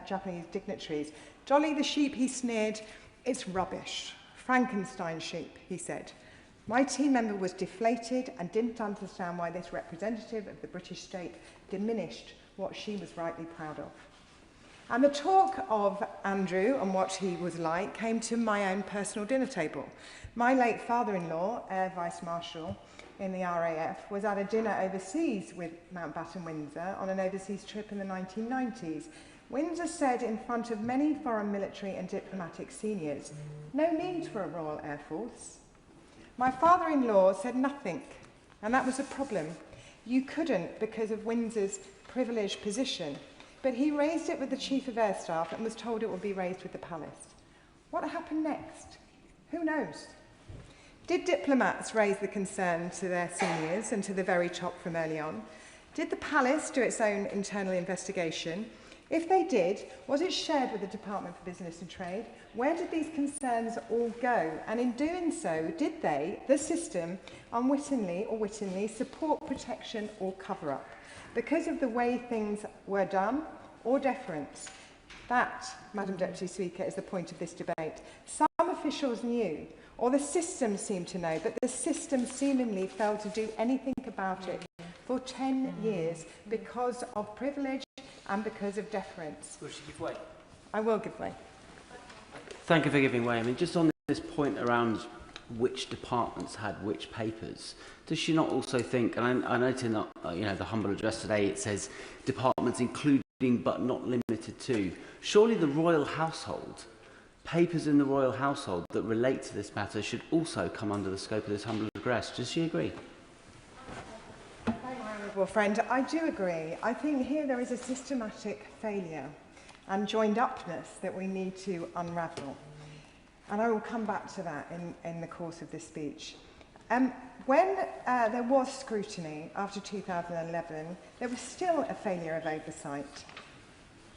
Japanese dignitaries. Dolly the sheep, he sneered, it's rubbish. Frankenstein sheep, he said. My team member was deflated and didn't understand why this representative of the British state diminished what she was rightly proud of. And the talk of Andrew and what he was like came to my own personal dinner table. My late father-in-law, Air Vice Marshal in the RAF, was at a dinner overseas with Mountbatten Windsor on an overseas trip in the 1990s. Windsor said in front of many foreign military and diplomatic seniors, no need for a Royal Air Force. My father-in-law said nothing, and that was a problem. You couldn't because of Windsor's privileged position, but he raised it with the Chief of Air Staff and was told it would be raised with the Palace. What happened next? Who knows? Did diplomats raise the concern to their seniors and to the very top from early on? Did the Palace do its own internal investigation? If they did, was it shared with the Department for Business and Trade? Where did these concerns all go? And in doing so, did they, the system, unwittingly or wittingly, support protection or cover-up? Because of the way things were done or deference? That, Madam Deputy Speaker, is the point of this debate. Some officials knew, or the system seemed to know, but the system seemingly failed to do anything about it for 10 years because of privilege and because of deference. Will she give way? I will give way. Thank you for giving way. I mean, just on this point around which departments had which papers, does she not also think, and I note in the humble address today, it says departments including but not limited to. Surely the royal household, papers in the royal household that relate to this matter should also come under the scope of this humble address. Does she agree? Well, friend, I do agree. I think here there is a systematic failure and joined-upness that we need to unravel. And I will come back to that in the course of this speech. When there was scrutiny after 2011, there was still a failure of oversight.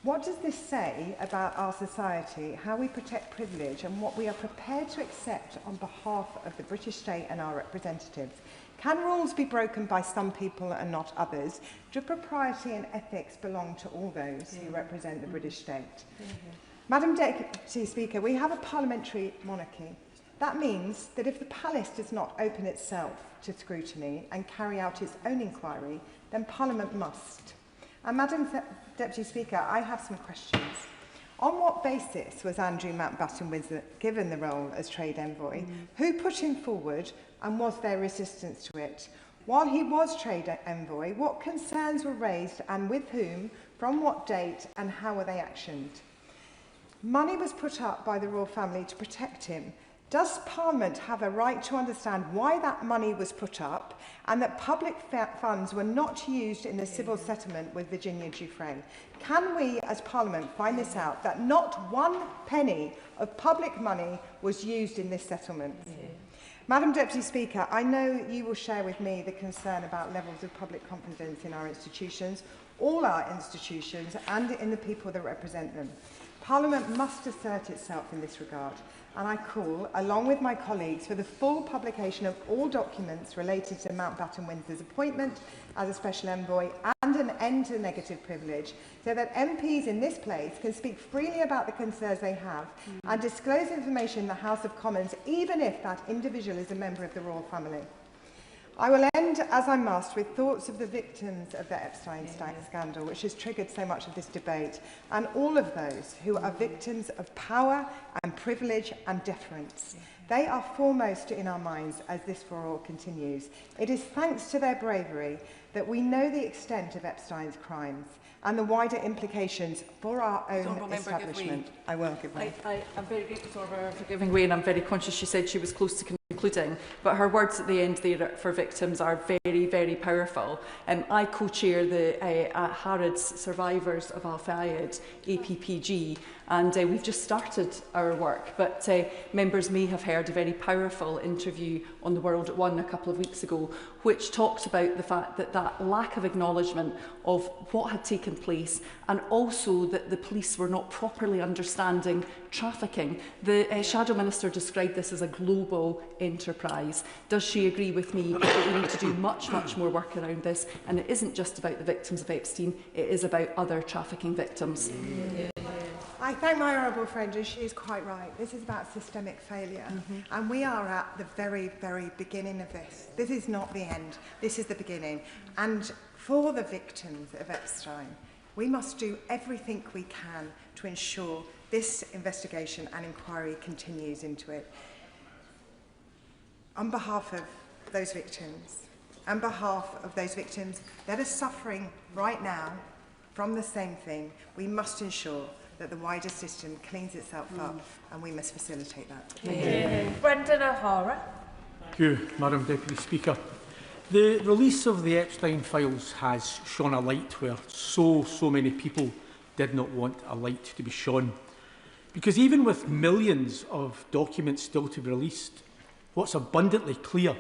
What does this say about our society, how we protect privilege, and what we are prepared to accept on behalf of the British state and our representatives? Can rules be broken by some people and not others? Do propriety and ethics belong to all those who represent the British state? Madam Deputy Speaker, we have a parliamentary monarchy. That means that if the Palace does not open itself to scrutiny and carry out its own inquiry, then Parliament must. And Madam Deputy Speaker, I have some questions. On what basis was Andrew Mountbatten Windsor given the role as trade envoy? Who put him forward, and was there resistance to it? While he was trade envoy, what concerns were raised and with whom, from what date, and how were they actioned? Money was put up by the royal family to protect him. Does Parliament have a right to understand why that money was put up and that public funds were not used in the civil settlement with Virginia Giuffre? Can we, as Parliament, find this out, that not one penny of public money was used in this settlement? Madam Deputy Speaker, I know you will share with me the concern about levels of public confidence in our institutions, all our institutions, and in the people that represent them. Parliament must assert itself in this regard, and I call, along with my colleagues, for the full publication of all documents related to Mountbatten Windsor's appointment as a special envoy and an end to negative privilege, so that MPs in this place can speak freely about the concerns they have and disclose information in the House of Commons, even if that individual is a member of the royal family. I will end, as I must, with thoughts of the victims of the Epstein scandal, which has triggered so much of this debate, and all of those who are victims of power and privilege and deference. They are foremost in our minds as this for all continues. It is thanks to their bravery that we know the extent of Epstein's crimes and the wider implications for our own establishment. I will give way. I'm very grateful to her for giving way, and I'm very conscious she said she was close to concluding, but her words at the end there for victims are very, very powerful. I co-chair the Harrods Survivors of Al Fayed, APPG, and we've just started our work, but members may have heard a very powerful interview on The World at One a couple of weeks ago, which talked about the fact that that lack of acknowledgement of what had taken place, and also that the police were not properly understanding trafficking. The Shadow Minister described this as a global enterprise. Does she agree with me that we need to do much, much more work around this? And it isn't just about the victims of Epstein, it is about other trafficking victims. I thank my honourable friend, and she is quite right. This is about systemic failure, and we are at the very, very beginning of this. This is not the end, this is the beginning. And for the victims of Epstein, we must do everything we can to ensure this investigation and inquiry continues into it. On behalf of those victims, that are suffering right now from the same thing, we must ensure that the wider system cleans itself up, and we must facilitate that. Brendan O'Hara. Thank you, Madam Deputy Speaker. The release of the Epstein files has shone a light where so many people did not want a light to be shone. Because even with millions of documents still to be released, what's abundantly clear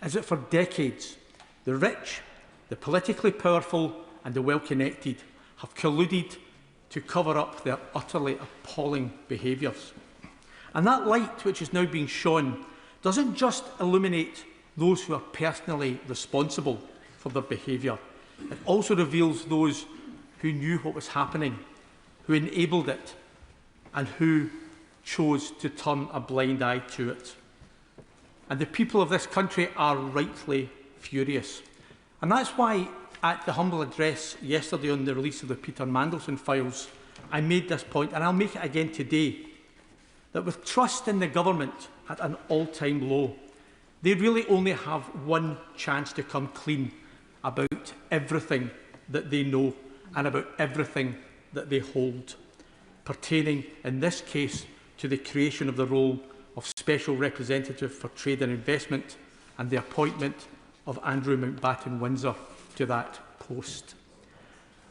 is that for decades, the rich, the politically powerful and the well-connected have colluded to cover up their utterly appalling behaviours. And that light which is now being shone doesn't just illuminate those who are personally responsible for their behaviour. It also reveals those who knew what was happening, who enabled it, and who chose to turn a blind eye to it. And the people of this country are rightly furious. And that's why at the humble address yesterday on the release of the Peter Mandelson files, I made this point, and I'll make it again today, that with trust in the government at an all-time low, they really only have one chance to come clean about everything that they know and about everything that they hold, pertaining in this case to the creation of the role of Special Representative for Trade and Investment and the appointment of Andrew Mountbatten Windsor to that post.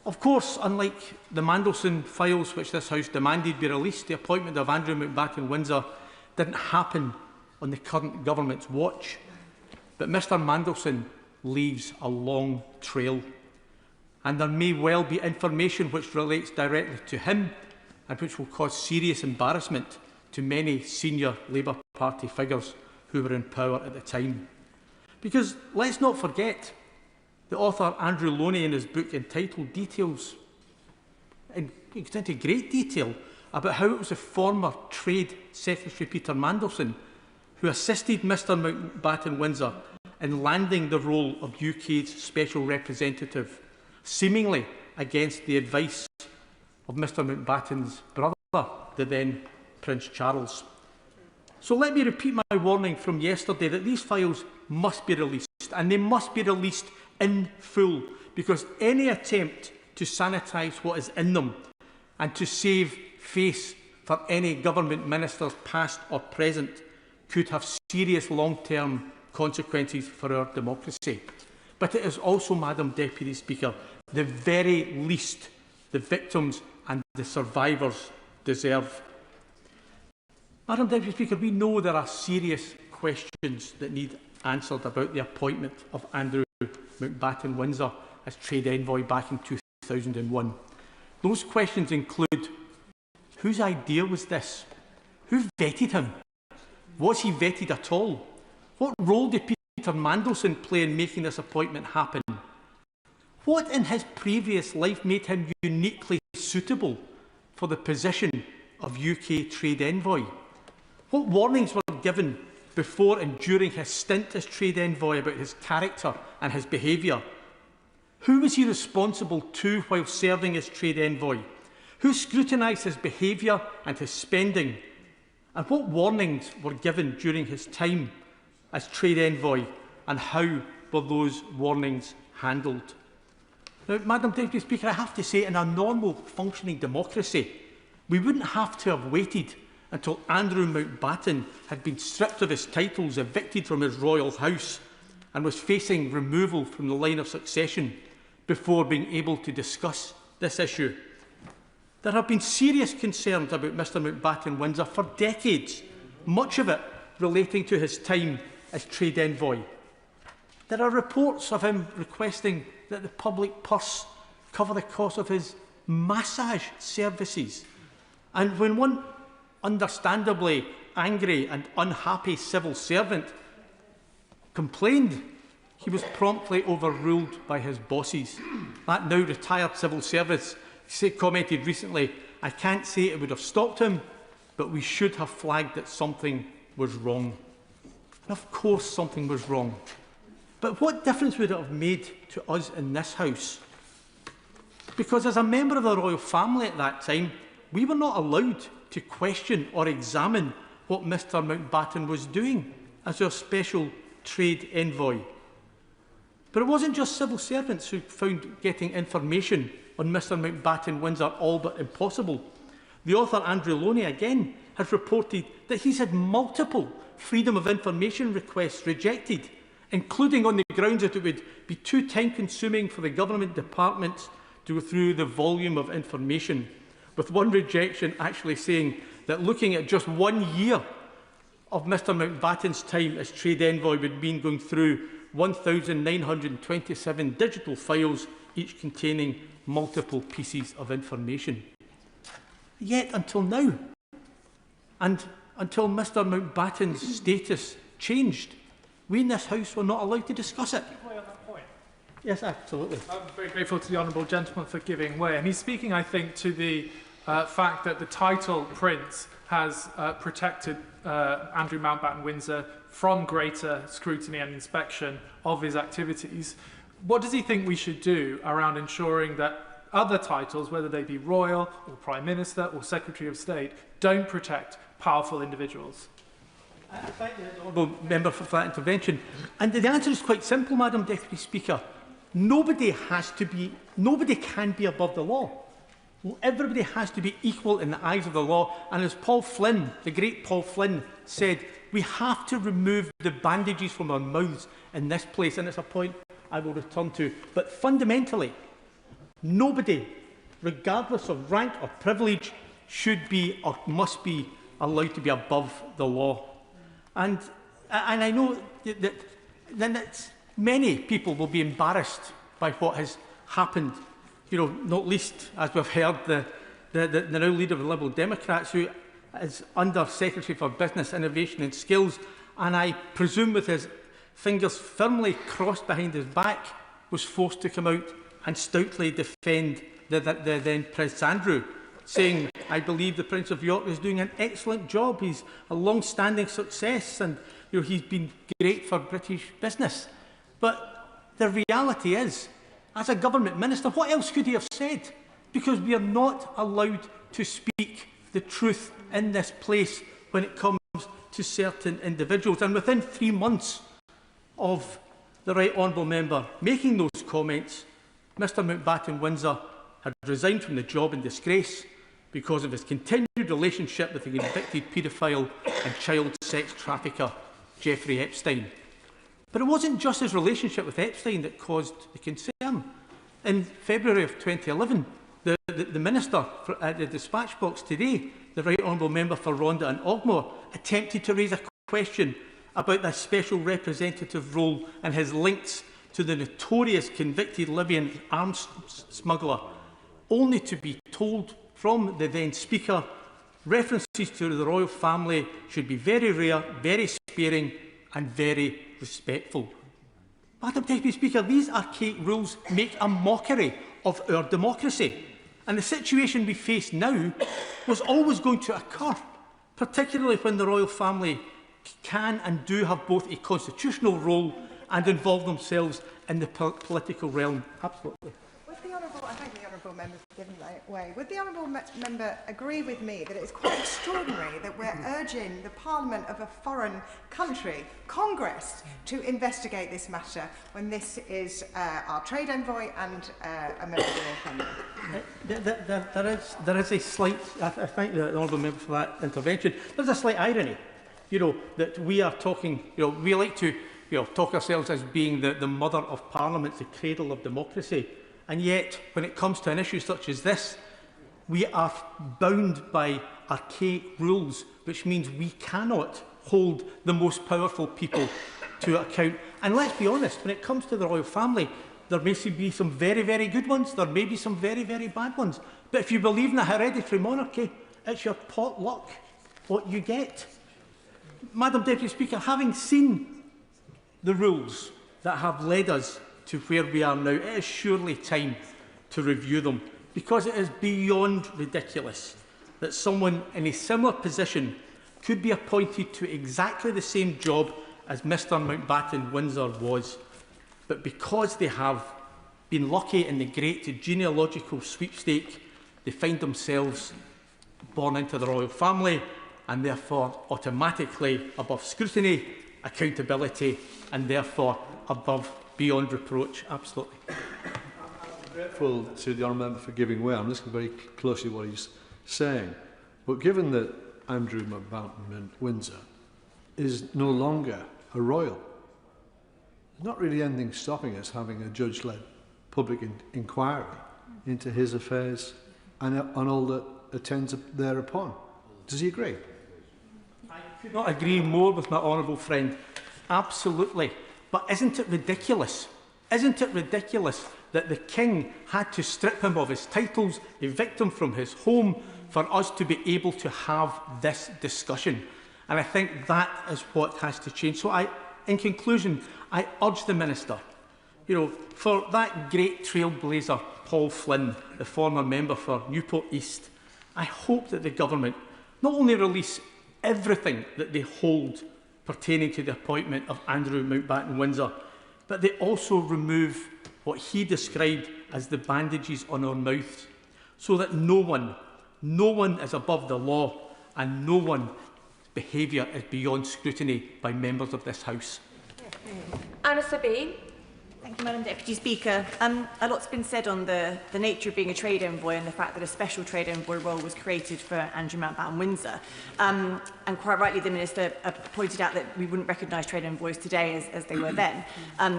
Of course, unlike the Mandelson files which this House demanded be released, the appointment of Andrew Mountbatten Windsor didn't happen on the current government's watch. But Mr Mandelson leaves a long trail, and there may well be information which relates directly to him and which will cause serious embarrassment to many senior Labour Party figures who were in power at the time. Because let's not forget, the author Andrew Loney in his book entitled details, and he goes into great detail about how it was the former Trade Secretary Peter Mandelson who assisted Mr Mountbatten Windsor in landing the role of UK's Special Representative, seemingly against the advice of Mr Mountbatten's brother, the then Prince Charles. So let me repeat my warning from yesterday that these files must be released, and they must be released in full, because any attempt to sanitise what is in them and to save face for any government ministers, past or present, could have serious long-term consequences for our democracy. But it is also, Madam Deputy Speaker, the very least the victims and the survivors deserve. Madam Deputy Speaker, we know there are serious questions that need answered about the appointment of Andrew Mountbatten Windsor as Trade Envoy back in 2001. Those questions include: whose idea was this? Who vetted him? Was he vetted at all? What role did Peter Mandelson play in making this appointment happen? What in his previous life made him uniquely suitable for the position of UK Trade Envoy? What warnings were given before and during his stint as Trade Envoy about his character and his behaviour? Who was he responsible to while serving as Trade Envoy? Who scrutinised his behaviour and his spending? And what warnings were given during his time as Trade Envoy, and how were those warnings handled? Now, Madam Deputy Speaker, I have to say, in a normal functioning democracy, we wouldn't have to have waited until Andrew Mountbatten had been stripped of his titles, evicted from his royal house, and was facing removal from the line of succession before being able to discuss this issue. There have been serious concerns about Mr Mountbatten-Windsor for decades, much of it relating to his time as trade envoy. There are reports of him requesting that the public purse cover the cost of his massage services. And when one understandably angry and unhappy civil servant complained, he was promptly overruled by his bosses. That now retired civil service commented recently, "I can't say it would have stopped him, but we should have flagged that something was wrong." And of course something was wrong. But what difference would it have made to us in this House? Because as a member of the royal family at that time, we were not allowed to question or examine what Mr Mountbatten was doing as our special trade envoy. But it wasn't just civil servants who found getting information on Mr Mountbatten-Windsor all but impossible. The author Andrew Loney again has reported that he's had multiple freedom of information requests rejected, including on the grounds that it would be too time-consuming for the government departments to go through the volume of information, with one rejection actually saying that looking at just 1 year of Mr Mountbatten's time as trade envoy would mean going through 1,927 digital files, each containing multiple pieces of information. Yet until now, and until Mr Mountbatten's status changed, we in this House were not allowed to discuss it. Yes, absolutely. I'm very grateful to the honourable gentleman for giving way. And he's speaking, I think, to the fact that the title Prince has protected Andrew Mountbatten-Windsor from greater scrutiny and inspection of his activities. What does he think we should do around ensuring that other titles, whether they be royal or Prime Minister or Secretary of State, don't protect powerful individuals? I thank the honourable member for that intervention. And the answer is quite simple, Madam Deputy Speaker. Nobody can be above the law. Everybody has to be equal in the eyes of the law. And as Paul Flynn, the great Paul Flynn, said, we have to remove the bandages from our mouths in this place. And it's a point I will return to. But fundamentally, nobody, regardless of rank or privilege, should be or must be allowed to be above the law. And I know that many people will be embarrassed by what has happened, not least, as we've heard, the now leader of the Liberal Democrats, who is Under Secretary for Business, Innovation and Skills, and I presume with his fingers firmly crossed behind his back, was forced to come out and stoutly defend the then Prince Andrew, saying, I believe the Prince of York is doing an excellent job. He's a long-standing success and he's been great for British business. But the reality is, as a government minister, what else could he have said? Because we are not allowed to speak the truth in this place when it comes to certain individuals. And within 3 months of the Right Honourable Member making those comments, Mr Mountbatten-Windsor had resigned from the job in disgrace because of his continued relationship with the convicted paedophile and child sex trafficker Jeffrey Epstein. But it wasn't just his relationship with Epstein that caused the concern. In February of 2011, the Minister at the dispatch box today, the Right Honourable Member for Rhondda and Ogmore, attempted to raise a question about the special representative role and his links to the notorious convicted Libyan arms smuggler, only to be told from the then Speaker, references to the royal family should be very rare, very sparing and very respectful. Madam Deputy Speaker, these archaic rules make a mockery of our democracy. And the situation we face now was always going to occur, particularly when the royal family can and do have both a constitutional role and involve themselves in the political realm. Absolutely. With the Honourable, I thank the Honourable honourable member for giving way. Would the honourable member agree with me that it's quite extraordinary that we're urging the Parliament of a foreign country, Congress, to investigate this matter when this is our trade envoy and a member of the Royal Family? There is a slight, I thank the honourable member for that intervention. There's a slight irony, you know, that we are talking, you know, we like to talk ourselves as being the mother of Parliament, the cradle of democracy. And yet, when it comes to an issue such as this, we are bound by archaic rules, which means we cannot hold the most powerful people to account. And let's be honest, when it comes to the royal family, there may be some very, very good ones, there may be some very, very bad ones. But if you believe in a hereditary monarchy, it's your pot luck what you get. Madam Deputy Speaker, having seen the rules that have led us to where we are now, it is surely time to review them, because it is beyond ridiculous that someone in a similar position could be appointed to exactly the same job as Mr Mountbatten Windsor was, but because they have been lucky in the great genealogical sweepstake, they find themselves born into the royal family and therefore automatically above scrutiny, accountability, and therefore above beyond reproach. Absolutely. I'm grateful to the honourable member for giving way. I'm listening very closely to what he's saying. But given that Andrew Mountbatten Windsor is no longer a royal, there's not really anything stopping us having a judge-led public inquiry into his affairs and all that attends thereupon. Does he agree? I could not agree more with my honourable friend. Absolutely. But isn't it ridiculous? Isn't it ridiculous that the King had to strip him of his titles, evict him from his home, for us to be able to have this discussion? And I think that is what has to change. So in conclusion, I urge the Minister, for that great trailblazer, Paul Flynn, the former member for Newport East, I hope that the government not only release everything that they hold pertaining to the appointment of Andrew Mountbatten Windsor, but they also remove what he described as the bandages on our mouths, so that no one is above the law and no one's behaviour is beyond scrutiny by members of this House. Anna Sabine. Thank you, Madam Deputy Speaker. A lot's been said on the nature of being a trade envoy and the fact that a special trade envoy role was created for Andrew Mountbatten Windsor. And quite rightly, the Minister pointed out that we wouldn't recognise trade envoys today as they were then.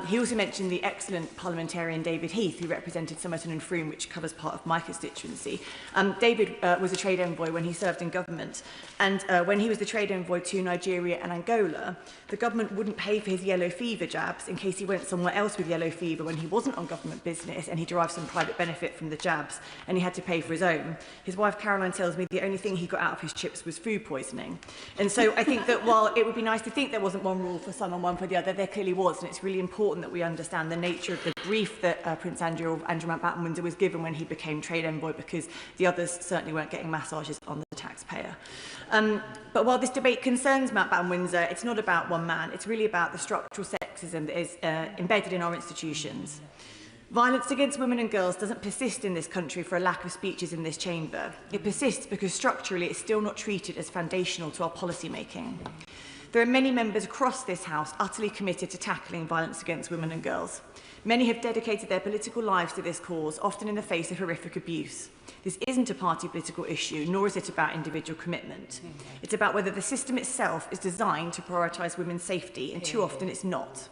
He also mentioned the excellent parliamentarian David Heath, who represented Somerton and Frome, which covers part of my constituency. David was a trade envoy when he served in government. And when he was the trade envoy to Nigeria and Angola, the government wouldn't pay for his yellow fever jabs in case he went somewhere else with yellow fever when he wasn't on government business and he derived some private benefit from the jabs and he had to pay for his own. His wife Caroline tells me the only thing he got out of his chips was food poisoning. And so I think that while it would be nice to think there wasn't one rule for some and one for the other, there clearly was, and it's really important that we understand the nature of the brief that Prince Andrew Mountbatten Windsor was given when he became trade envoy, because the others certainly weren't getting massages on the taxpayer. But while this debate concerns Mountbatten Windsor, it's not about one man. It's really about the structural sexism that is embedded in our institutions. Violence against women and girls doesn't persist in this country for a lack of speeches in this chamber. It persists because structurally it's still not treated as foundational to our policy making. There are many members across this House utterly committed to tackling violence against women and girls. Many have dedicated their political lives to this cause, often in the face of horrific abuse. This isn't a party political issue, nor is it about individual commitment. It's about whether the system itself is designed to prioritise women's safety, and too often it's not.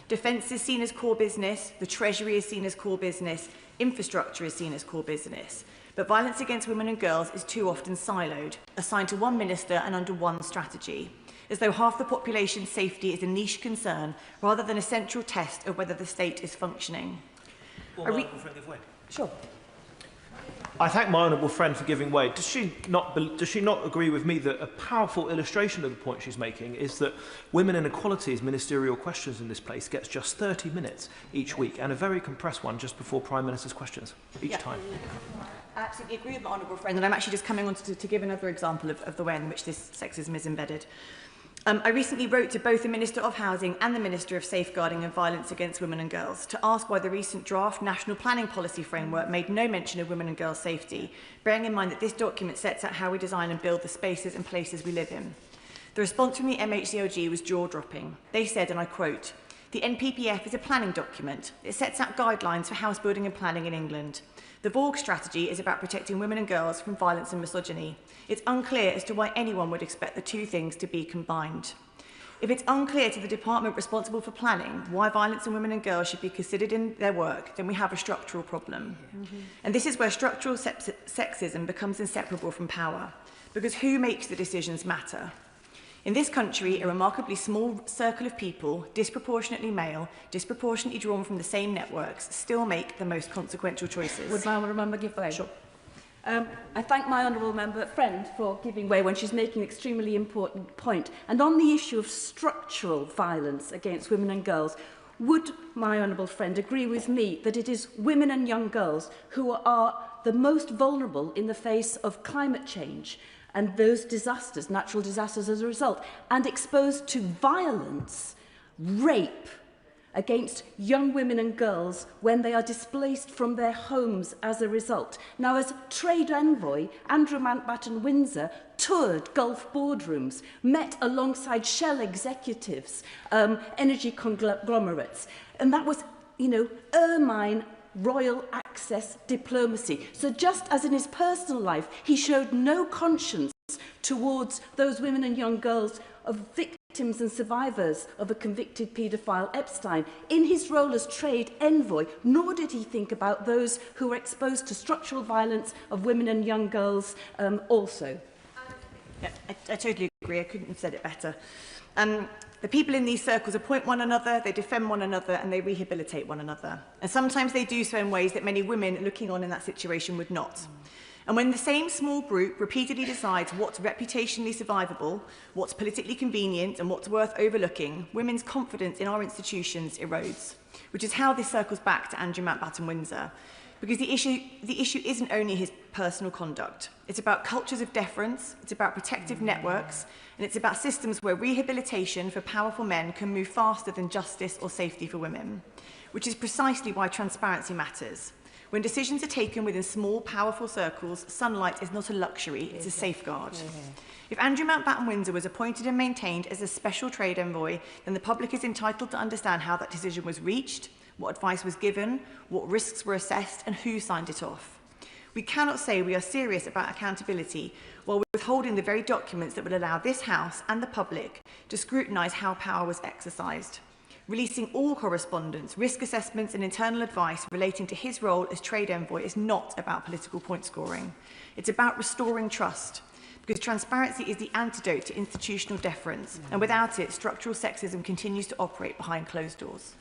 Defence is seen as core business, the Treasury is seen as core business, infrastructure is seen as core business. But violence against women and girls is too often siloed, assigned to one minister and under one strategy, as though half the population's safety is a niche concern rather than a central test of whether the state is functioning. Sure. I thank my honourable friend for giving way. Does she not agree with me that a powerful illustration of the point she's making is that women inequalities ministerial questions in this place gets just 30 minutes each week, and a very compressed one just before Prime Minister's questions each time? I absolutely agree with my honourable friend, and I'm actually just coming on to give another example of the way in which this sexism is embedded. I recently wrote to both the Minister of Housing and the Minister of Safeguarding and Violence Against Women and Girls to ask why the recent draft National Planning Policy Framework made no mention of women and girls' safety, bearing in mind that this document sets out how we design and build the spaces and places we live in. The response from the MHCLG was jaw-dropping. They said, and I quote, "The NPPF is a planning document. It sets out guidelines for house building and planning in England. The Vorg strategy is about protecting women and girls from violence and misogyny. It's unclear as to why anyone would expect the two things to be combined. If it's unclear to the department responsible for planning why violence on women and girls should be considered in their work, then we have a structural problem." And this is where structural sexism becomes inseparable from power, because who makes the decisions matter. In this country, a remarkably small circle of people, disproportionately male, disproportionately drawn from the same networks, still make the most consequential choices. Would my honourable member give way? Sure. I thank my honourable member friend for giving way when she's making an extremely important point. And on the issue of structural violence against women and girls, would my honourable friend agree with me that it is women and young girls who are the most vulnerable in the face of climate change and those disasters, natural disasters as a result, and exposed to violence, rape against young women and girls when they are displaced from their homes as a result? Now, as trade envoy, Andrew Mountbatten-Windsor toured Gulf boardrooms, met alongside Shell executives, energy conglomerates, and that was, ermine royal access diplomacy. So just as in his personal life, he showed no conscience towards those women and young girls of victims and survivors of a convicted paedophile Epstein, in his role as trade envoy, nor did he think about those who were exposed to structural violence of women and young girls also. Yeah, I totally agree. I couldn't have said it better. The people in these circles appoint one another, they defend one another, and they rehabilitate one another. And sometimes they do so in ways that many women looking on in that situation would not. And when the same small group repeatedly decides what's reputationally survivable, what's politically convenient, and what's worth overlooking, women's confidence in our institutions erodes, which is how this circles back to Andrew Mountbatten-Windsor. Because the issue isn't only his personal conduct. It's about cultures of deference, it's about protective networks, and it's about systems where rehabilitation for powerful men can move faster than justice or safety for women, which is precisely why transparency matters. When decisions are taken within small, powerful circles, sunlight is not a luxury, it's a safeguard. If Andrew Mountbatten-Windsor was appointed and maintained as a special trade envoy, then the public is entitled to understand how that decision was reached, what advice was given, what risks were assessed, and who signed it off. We cannot say we are serious about accountability while withholding the very documents that would allow this House and the public to scrutinise how power was exercised. Releasing all correspondence, risk assessments and internal advice relating to his role as trade envoy is not about political point scoring. It's about restoring trust, because transparency is the antidote to institutional deference, and without it, structural sexism continues to operate behind closed doors.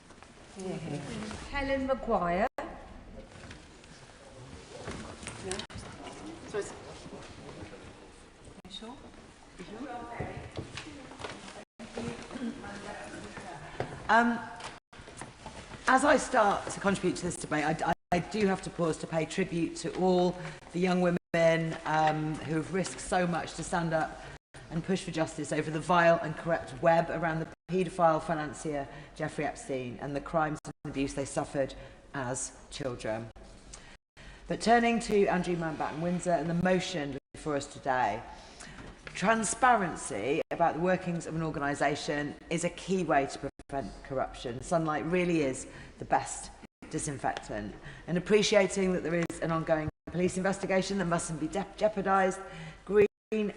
Helen Maguire. As I start to contribute to this debate, I do have to pause to pay tribute to all the young women who have risked so much to stand up and push for justice over the vile and corrupt web around the paedophile financier Jeffrey Epstein and the crimes and abuse they suffered as children. But turning to Andrew Mountbatten-Windsor and the motion before us today, transparency about the workings of an organisation is a key way to prevent corruption. Sunlight really is the best disinfectant. And appreciating that there is an ongoing police investigation that mustn't be jeopardised, Green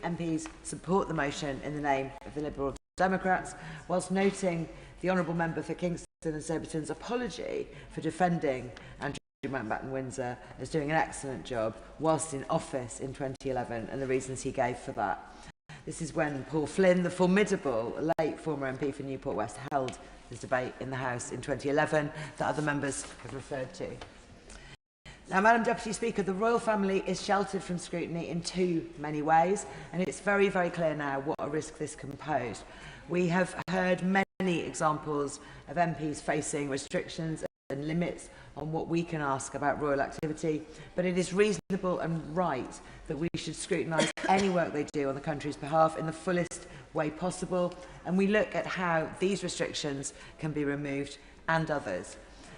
MPs support the motion in the name of the Liberal Democrats, whilst noting the Honourable Member for Kingston and Surbiton's apology for defending Andrew Mountbatten-Windsor as doing an excellent job whilst in office in 2011 and the reasons he gave for that. This is when Paul Flynn, the formidable late former MP for Newport West, held this debate in the House in 2011 that other members have referred to. Now, Madam Deputy Speaker, the royal family is sheltered from scrutiny in too many ways, and it's very, very clear now what a risk this can pose. We have heard many examples of MPs facing restrictions and limits on what we can ask about royal activity, but it is reasonable and right that we should scrutinise any work they do on the country's behalf in the fullest way possible, and we look at how these restrictions can be removed and others.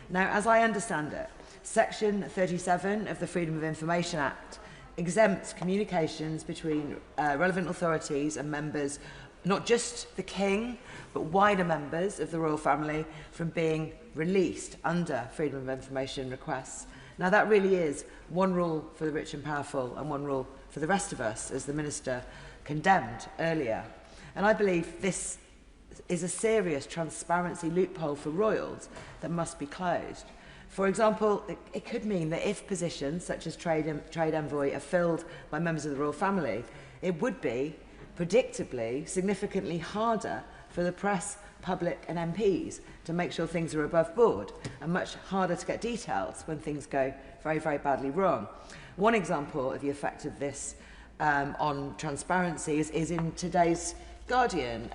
Now, as I understand it, Section 37 of the Freedom of Information Act exempts communications between relevant authorities and members, not just the King, but wider members of the royal family, from being released under Freedom of Information requests. Now, that really is one rule for the rich and powerful and one rule for the rest of us, as the Minister condemned earlier. And I believe this is a serious transparency loophole for royals that must be closed. For example, it could mean that if positions such as trade envoy are filled by members of the royal family, it would be, predictably, significantly harder for the press, public and MPs to make sure things are above board, and much harder to get details when things go very, very badly wrong. One example of the effect of this on transparency is in today's Guardian,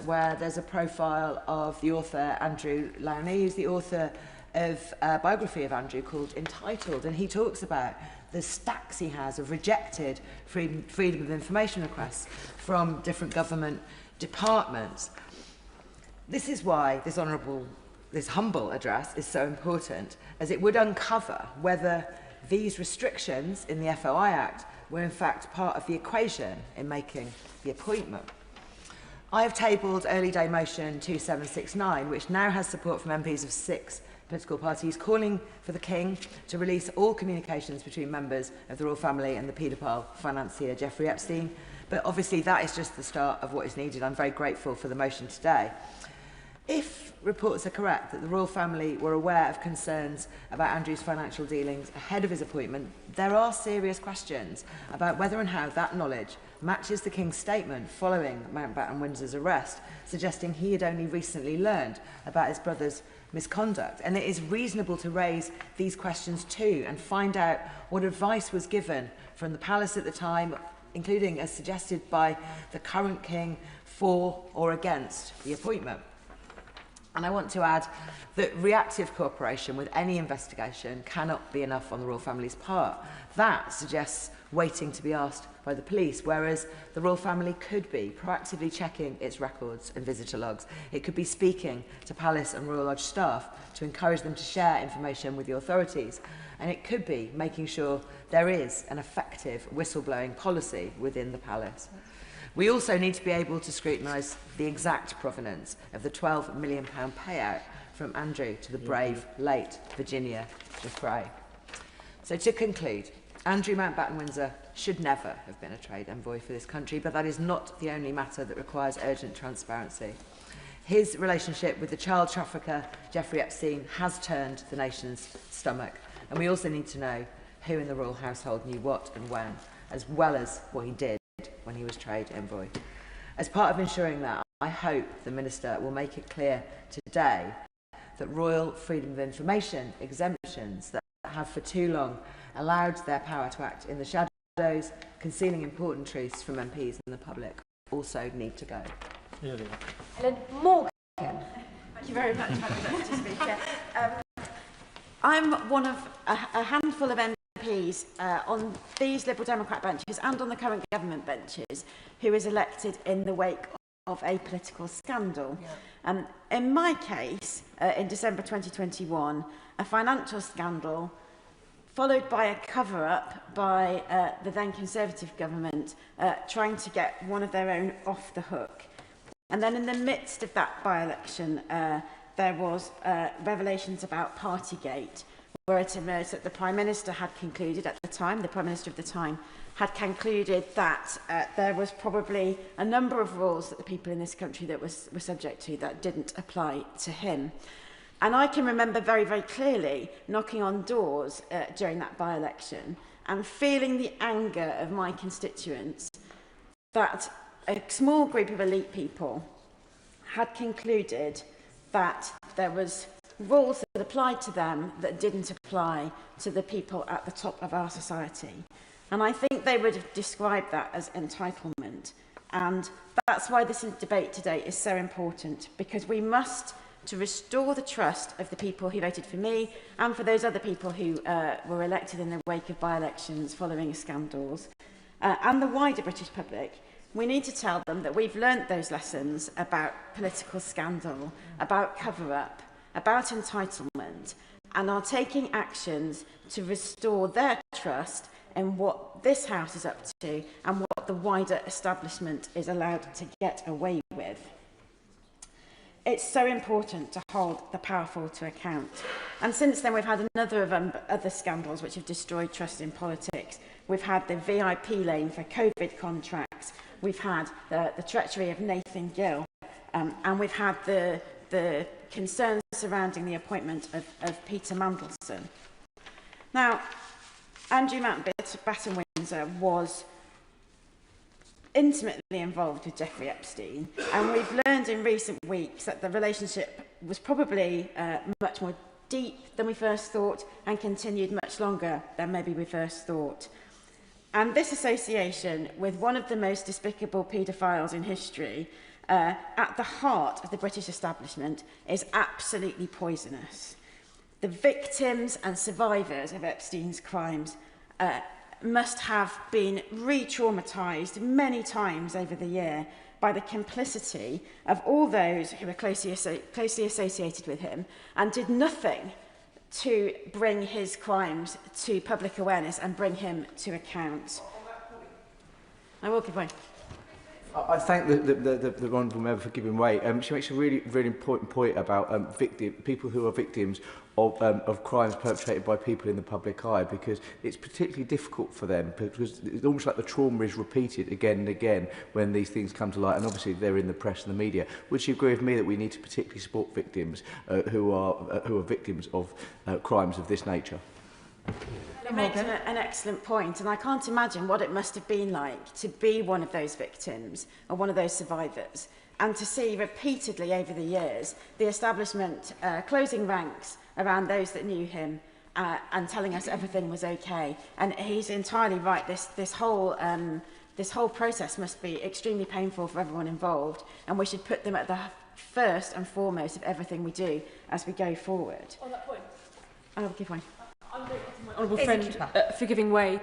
where there's a profile of the author Andrew Lowney, who's the author of a biography of Andrew called Entitled, and he talks about the stacks he has of rejected freedom of information requests from different government departments. This is why this humble address is so important, as it would uncover whether these restrictions in the FOI Act were in fact part of the equation in making the appointment. I have tabled early day motion 2769, which now has support from MPs of 6 political parties, calling for the King to release all communications between members of the royal family and the paedophile financier Jeffrey Epstein. But obviously that is just the start of what is needed. I'm very grateful for the motion today. If reports are correct that the royal family were aware of concerns about Andrew's financial dealings ahead of his appointment, there are serious questions about whether and how that knowledge matches the King's statement following Mountbatten Windsor's arrest, suggesting he had only recently learned about his brother's misconduct. And it is reasonable to raise these questions too and find out what advice was given from the palace at the time, including as suggested by the current King, for or against the appointment. And I want to add that reactive cooperation with any investigation cannot be enough on the royal family's part. That suggests waiting to be asked by the police, whereas the royal family could be proactively checking its records and visitor logs. It could be speaking to palace and Royal Lodge staff to encourage them to share information with the authorities. And it could be making sure there is an effective whistleblowing policy within the palace. We also need to be able to scrutinise the exact provenance of the £12 million payout from Andrew to the brave late Virginia Jeffrey. So to conclude, Andrew Mountbatten Windsor should never have been a trade envoy for this country, but that is not the only matter that requires urgent transparency. His relationship with the child trafficker Jeffrey Epstein has turned the nation's stomach, and we also need to know who in the royal household knew what and when, as well as what he did when he was trade envoy. As part of ensuring that, I hope the Minister will make it clear today that royal freedom of information exemptions that have for too long allowed their power to act in the shadows, concealing important truths from MPs and the public, also need to go. Ellen Morgan. Thank you very much, Madam Deputy Speaker. I'm one of a handful of MPs on these Liberal Democrat benches and on the current government benches who was elected in the wake of a political scandal. Yeah. In my case, in December 2021, a financial scandal followed by a cover-up by the then Conservative government trying to get one of their own off the hook. And then in the midst of that by-election, there was revelations about Partygate, where it emerged that the Prime Minister had concluded at the time, the Prime Minister of the time, had concluded that there was probably a number of rules that the people in this country that were subject to that didn't apply to him. And I can remember very, very clearly knocking on doors during that by-election and feeling the anger of my constituents that a small group of elite people had concluded that there was rules that applied to them that didn't apply to the people at the top of our society. And I think they would have described that as entitlement. And that's why this debate today is so important, because we must, to restore the trust of the people who voted for me and for those other people who were elected in the wake of by-elections following scandals, and the wider British public, We need to tell them that we've learnt those lessons about political scandal, about cover-up, about entitlement, and are taking actions to restore their trust in what this House is up to and what the wider establishment is allowed to get away with. It's so important to hold the powerful to account. And since then, we've had another of other scandals which have destroyed trust in politics. We've had the VIP lane for COVID contracts. We've had the treachery of Nathan Gill. And we've had the concerns surrounding the appointment of Peter Mandelson. Now, Andrew Mountbatten Windsor was intimately involved with Jeffrey Epstein, and we've learned in recent weeks that the relationship was probably much more deep than we first thought and continued much longer than maybe we first thought. And this association with one of the most despicable paedophiles in history at the heart of the British establishment is absolutely poisonous. The victims and survivors of Epstein's crimes must have been re-traumatised many times over the year by the complicity of all those who were closely associated with him and did nothing to bring his crimes to public awareness and bring him to account. I will give way. I thank the honourable member for giving way. She makes a really important point about people who are victims of crimes perpetrated by people in the public eye, because it's particularly difficult for them, because it's almost like the trauma is repeated again and again when these things come to light, and obviously they're in the press and the media. Would you agree with me that we need to particularly support victims who are victims of crimes of this nature? You make an excellent point, and I can't imagine what it must have been like to be one of those victims or one of those survivors, and to see repeatedly over the years the establishment closing ranks around those that knew him and telling us everything was okay. And he's entirely right. This whole process must be extremely painful for everyone involved, and we should put them at the first and foremost of everything we do as we go forward. On that point, I'll give way. I'm grateful to my honourable friend for giving way.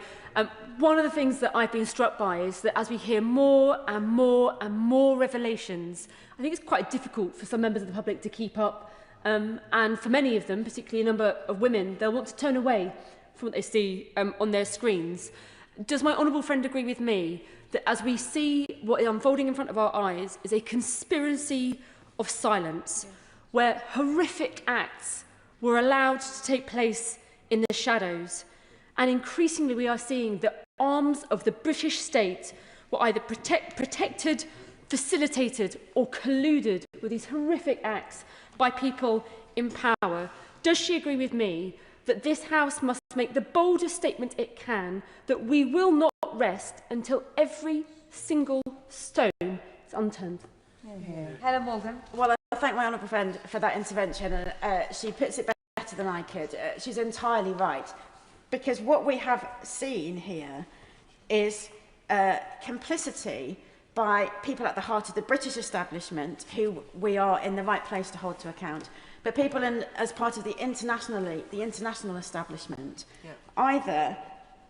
One of the things that I've been struck by is that as we hear more and more and more revelations, I think it's quite difficult for some members of the public to keep up. And for many of them, particularly a number of women, they'll want to turn away from what they see on their screens. Does my honourable friend agree with me that as we see what is unfolding in front of our eyes is a conspiracy of silence, where horrific acts were allowed to take place in the shadows, and increasingly we are seeing the arms of the British state were either protected, facilitated or colluded with these horrific acts by people in power? Does she agree with me that this House must make the boldest statement it can that we will not rest until every single stone is unturned? Helen Morgan. Well, I thank my honourable friend for that intervention. She puts it better than I could. She's entirely right. Because what we have seen here is complicity by people at the heart of the British establishment who we are in the right place to hold to account, but people as part of the international establishment, either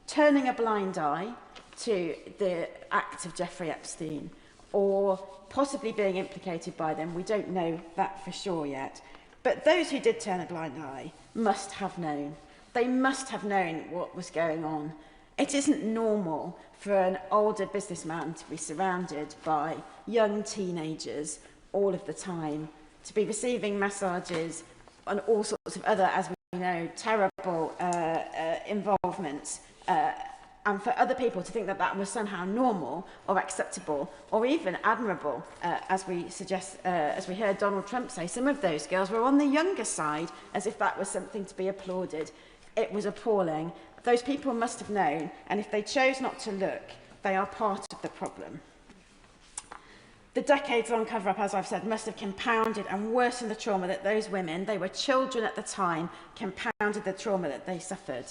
turning a blind eye to the acts of Jeffrey Epstein or possibly being implicated by them. We don't know that for sure yet. But those who did turn a blind eye must have known. They must have known what was going on. It isn't normal for an older businessman to be surrounded by young teenagers all of the time, to be receiving massages and all sorts of other, as we know, terrible involvements, and for other people to think that that was somehow normal or acceptable or even admirable, as we heard Donald Trump say. Some of those girls were on the younger side, as if that was something to be applauded. It was appalling. Those people must have known, and if they chose not to look, they are part of the problem. The decades-long cover-up, as I've said, must have compounded and worsened the trauma that those women, they were children at the time, compounded the trauma that they suffered.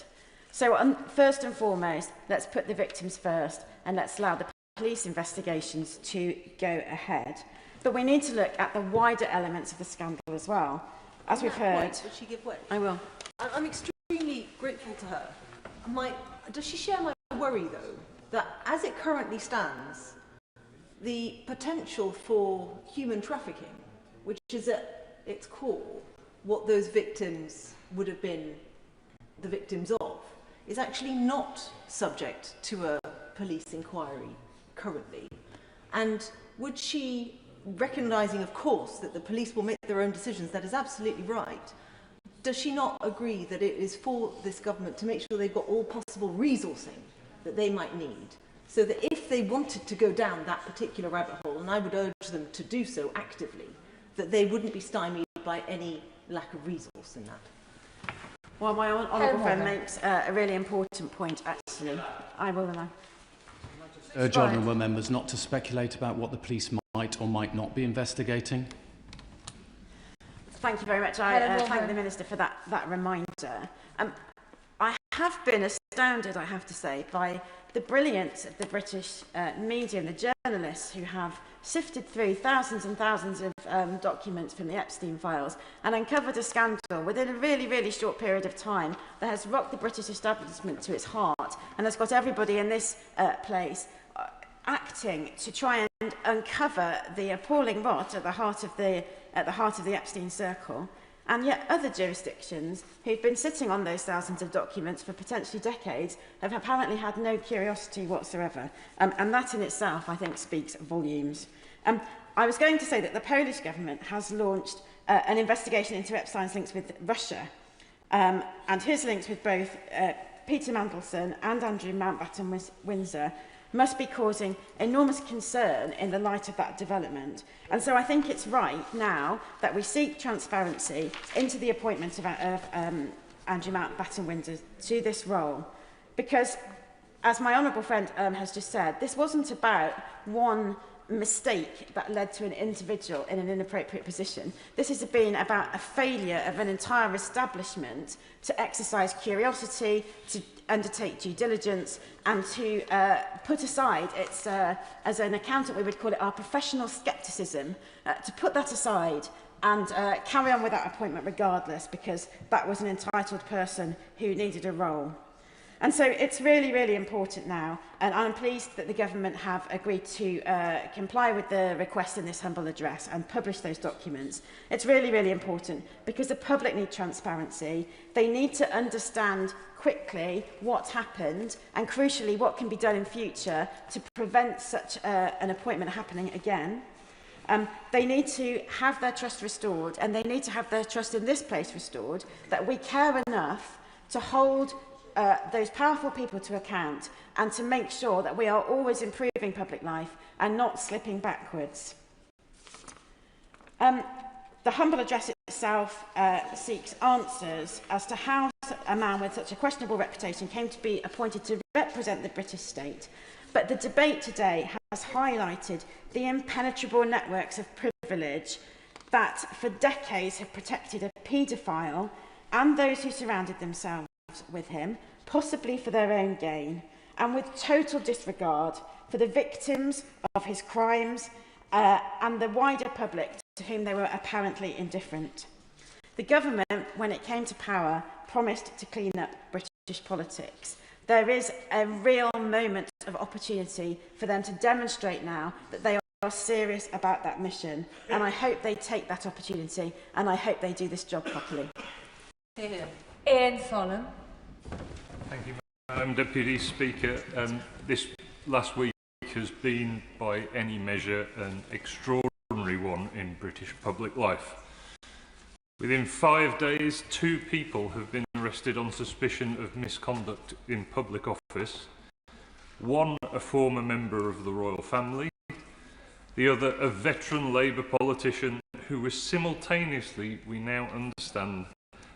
So first and foremost, let's put the victims first, and let's allow the police investigations to go ahead. But we need to look at the wider elements of the scandal as well. As we've heard... Will she give way? I will. I'm extremely grateful to her. Does she share my worry, though, that as it currently stands, the potential for human trafficking, which is at its core what those victims would have been the victims of, is actually not subject to a police inquiry currently. And would she, recognising of course that the police will make their own decisions, that is absolutely right, does she not agree that it is for this government to make sure they've got all possible resourcing that they might need, so that if they wanted to go down that particular rabbit hole, and I would urge them to do so actively, that they wouldn't be stymied by any lack of resource in that? Well, my honourable friend makes a really important point, actually. I will allow. Urge honourable members not to speculate about what the police might or might not be investigating. Thank you very much. I thank the Minister for that reminder. I have been astounded, I have to say, by the brilliance of the British media and the journalists who have sifted through thousands and thousands of documents from the Epstein files and uncovered a scandal within a really, really short period of time that has rocked the British establishment to its heart and has got everybody in this place acting to try and uncover the appalling rot at the heart of the Epstein circle. And yet other jurisdictions who've been sitting on those thousands of documents for potentially decades have apparently had no curiosity whatsoever. And that in itself, I think, speaks volumes. I was going to say that the Polish government has launched an investigation into Epstein's links with Russia and his links with both Peter Mandelson and Andrew Mountbatten-Windsor must be causing enormous concern in the light of that development. And so I think it's right now that we seek transparency into the appointment of Andrew Mountbatten-Windsor to this role, because, as my honourable friend has just said, this wasn't about one mistake that led to an individual in an inappropriate position. This has been about a failure of an entire establishment to exercise curiosity, to undertake due diligence, and to put aside its, as an accountant we would call it, our professional scepticism, to put that aside and carry on with that appointment regardless, because that was an entitled person who needed a role. And so it's really, really important now, and I'm pleased that the government have agreed to comply with the request in this humble address and publish those documents. It's really, really important because the public need transparency. They need to understand quickly what's happened and, crucially, what can be done in future to prevent such an appointment happening again. They need to have their trust restored, and they need to have their trust in this place restored, that we care enough to hold those powerful people to account and to make sure that we are always improving public life and not slipping backwards. The humble address itself seeks answers as to how a man with such a questionable reputation came to be appointed to represent the British state. But the debate today has highlighted the impenetrable networks of privilege that for decades have protected a paedophile and those who surrounded themselves with him, possibly for their own gain, and with total disregard for the victims of his crimes and the wider public to whom they were apparently indifferent. The government, when it came to power, promised to clean up British politics. There is a real moment of opportunity for them to demonstrate now that they are serious about that mission, and I hope they take that opportunity, and I hope they do this job properly. Ian Solemn. Thank you, Madam Deputy Speaker. This last week has been, by any measure, an extraordinary one in British public life. Within 5 days, 2 people have been arrested on suspicion of misconduct in public office. One, a former member of the royal family. The other, a veteran Labour politician who was simultaneously, we now understand,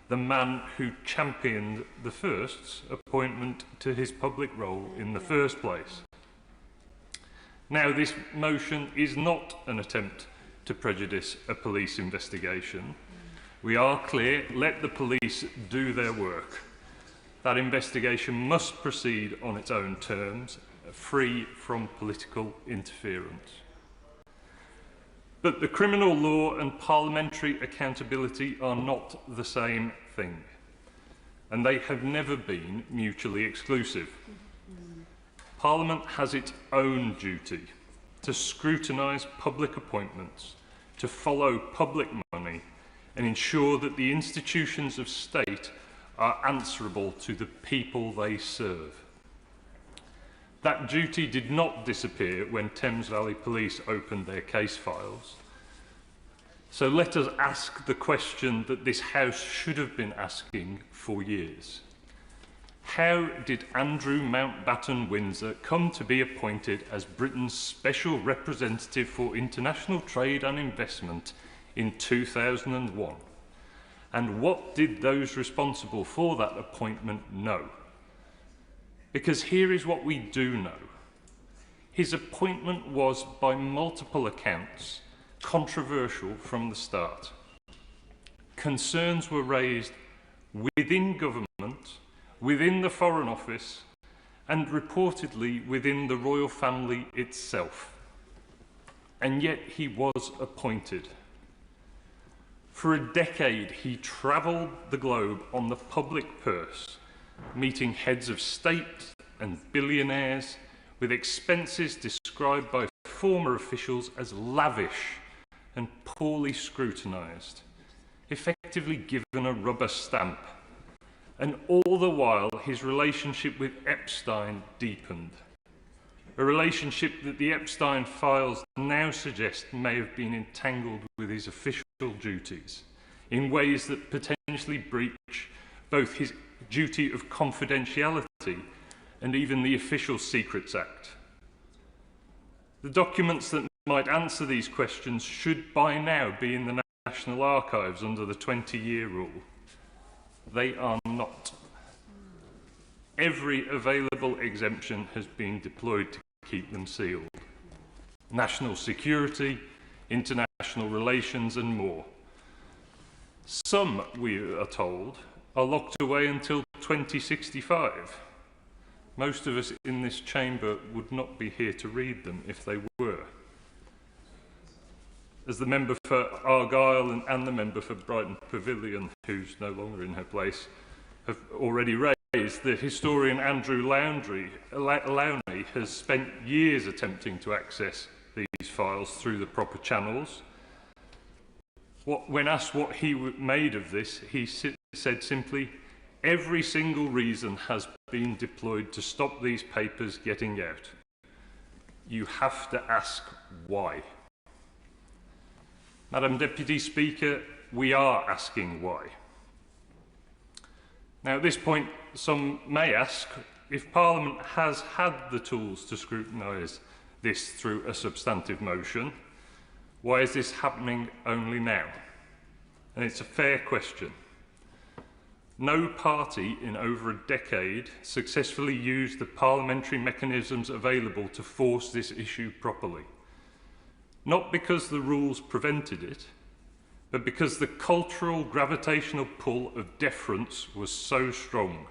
the man who championed the first's appointment to his public role in the first place. Now, this motion is not an attempt to prejudice a police investigation. We are clear, let the police do their work. That investigation must proceed on its own terms, free from political interference. But the criminal law and parliamentary accountability are not the same thing, and they have never been mutually exclusive. Parliament has its own duty, to scrutinise public appointments, to follow public money, and ensure that the institutions of state are answerable to the people they serve. That duty did not disappear when Thames Valley Police opened their case files. So let us ask the question that this House should have been asking for years. How did Andrew Mountbatten Windsor come to be appointed as Britain's Special Representative for International Trade and Investment in 2001? And what did those responsible for that appointment know? Because here is what we do know. His appointment was, by multiple accounts, controversial from the start. Concerns were raised within government, within the Foreign Office, and reportedly within the royal family itself. And yet he was appointed. For a decade, he travelled the globe on the public purse, meeting heads of state and billionaires with expenses described by former officials as lavish and poorly scrutinised, effectively given a rubber stamp. And all the while, his relationship with Epstein deepened. A relationship that the Epstein files now suggest may have been entangled with his official duties in ways that potentially breach both his duty of confidentiality and even the Official Secrets Act. The documents that might answer these questions should by now be in the National Archives under the 20-year rule. They are not. Every available exemption has been deployed to keep them sealed. National security, international relations and more. Some, we are told, are locked away until 2065. Most of us in this chamber would not be here to read them if they were. As the member for Argyll and the member for Brighton Pavilion, who's no longer in her place, have already raised, the historian Andrew Lowney has spent years attempting to access these files through the proper channels. When asked what he made of this, he said simply, "Every single reason has been deployed to stop these papers getting out. You have to ask why." Madam Deputy Speaker, we are asking why. Now, at this point, some may ask, if Parliament has had the tools to scrutinise this through a substantive motion, why is this happening only now? And it's a fair question. No party in over a decade successfully used the parliamentary mechanisms available to force this issue properly. Not because the rules prevented it, but because the cultural gravitational pull of deference was so strong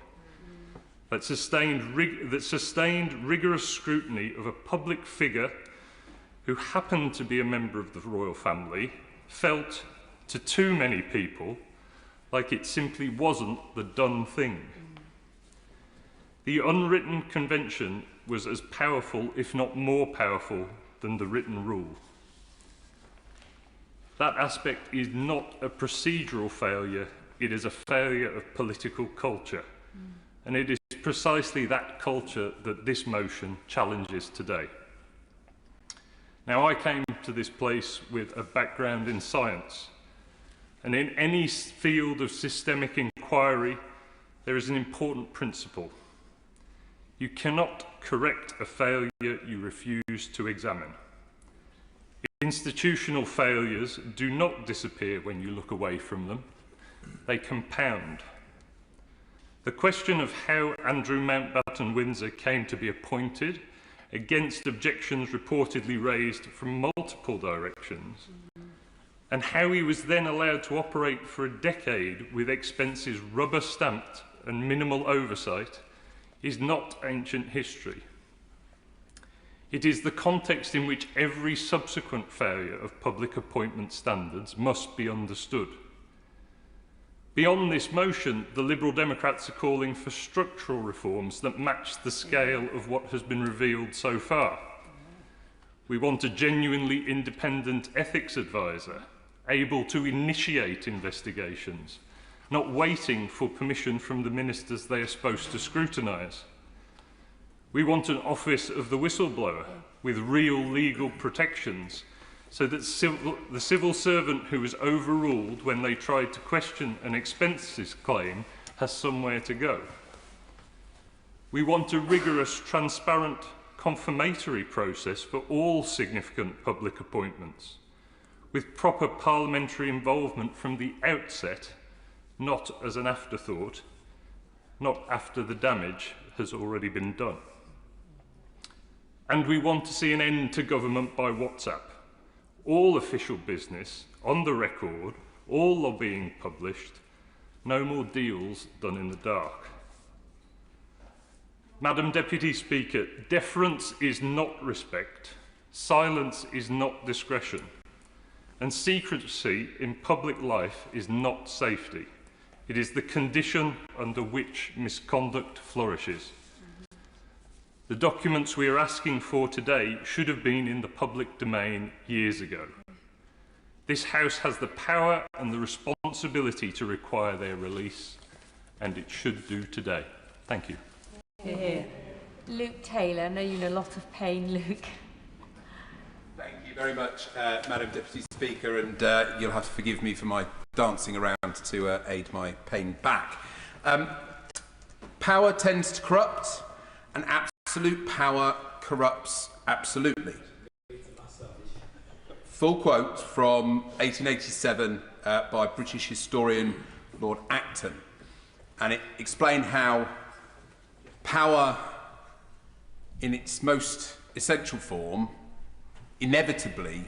that sustained rigorous scrutiny of a public figure who happened to be a member of the royal family felt, to too many people, like it simply wasn't the done thing. The unwritten convention was as powerful, if not more powerful, than the written rule. That aspect is not a procedural failure, it is a failure of political culture. And it is precisely that culture that this motion challenges today. Now, I came to this place with a background in science, and in any field of systemic inquiry, there is an important principle. You cannot correct a failure you refuse to examine. Institutional failures do not disappear when you look away from them. They compound. The question of how Andrew Mountbatten Windsor came to be appointed, against objections reportedly raised from multiple directions, and how he was then allowed to operate for a decade with expenses rubber-stamped and minimal oversight, is not ancient history. It is the context in which every subsequent failure of public appointment standards must be understood. Beyond this motion, the Liberal Democrats are calling for structural reforms that match the scale of what has been revealed so far. We want a genuinely independent ethics advisor, able to initiate investigations, not waiting for permission from the ministers they are supposed to scrutinise. We want an office of the whistleblower with real legal protections, so that the civil servant who was overruled when they tried to question an expenses claim has somewhere to go. We want a rigorous, transparent, confirmatory process for all significant public appointments, with proper parliamentary involvement from the outset, not as an afterthought, not after the damage has already been done. And we want to see an end to government by WhatsApp. All official business on the record, all lobbying published, no more deals done in the dark. Madam Deputy Speaker, deference is not respect, silence is not discretion, and secrecy in public life is not safety. It is the condition under which misconduct flourishes. The documents we are asking for today should have been in the public domain years ago. This House has the power and the responsibility to require their release, and it should do today. Thank you. Here. Luke Taylor, I know you're in a lot of pain, Luke. Thank you very much, Madam Deputy Speaker, and you'll have to forgive me for my dancing around to aid my pain back. Power tends to corrupt, and absolute power corrupts absolutely. Full quote from 1887 by British historian Lord Acton, and it explained how power in its most essential form inevitably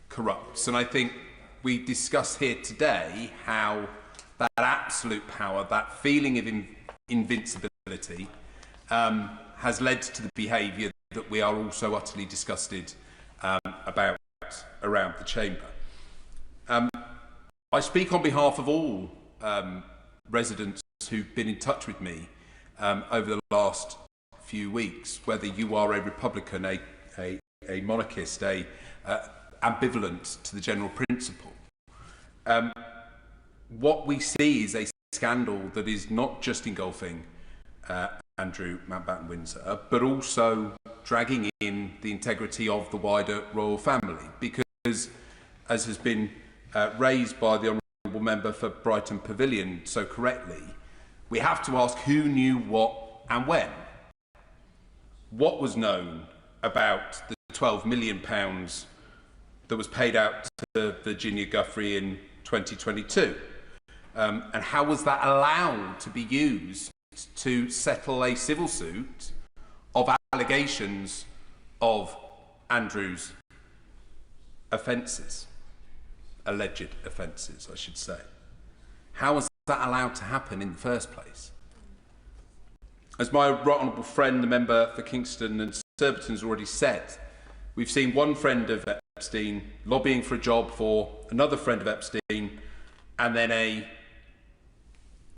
corrupts. And I think we discuss here today how that absolute power, that feeling of invincibility, has led to the behaviour that we are all so utterly disgusted about around the chamber. I speak on behalf of all residents who've been in touch with me over the last few weeks, whether you are a Republican, a monarchist, ambivalent to the general principle. What we see is a scandal that is not just engulfing Andrew Mountbatten Windsor, but also dragging in the integrity of the wider royal family, because, as has been raised by the Honourable Member for Brighton Pavilion so correctly, we have to ask who knew what and when. What was known about the £12 million that was paid out to Virginia Guthrie in 2022? And how was that allowed to be used to settle a civil suit of allegations of Andrew's offences? Alleged offences, I should say. How was that allowed to happen in the first place? As my right honourable friend, the member for Kingston and Surbiton, has already said, we've seen one friend of Epstein lobbying for a job for another friend of Epstein, and then a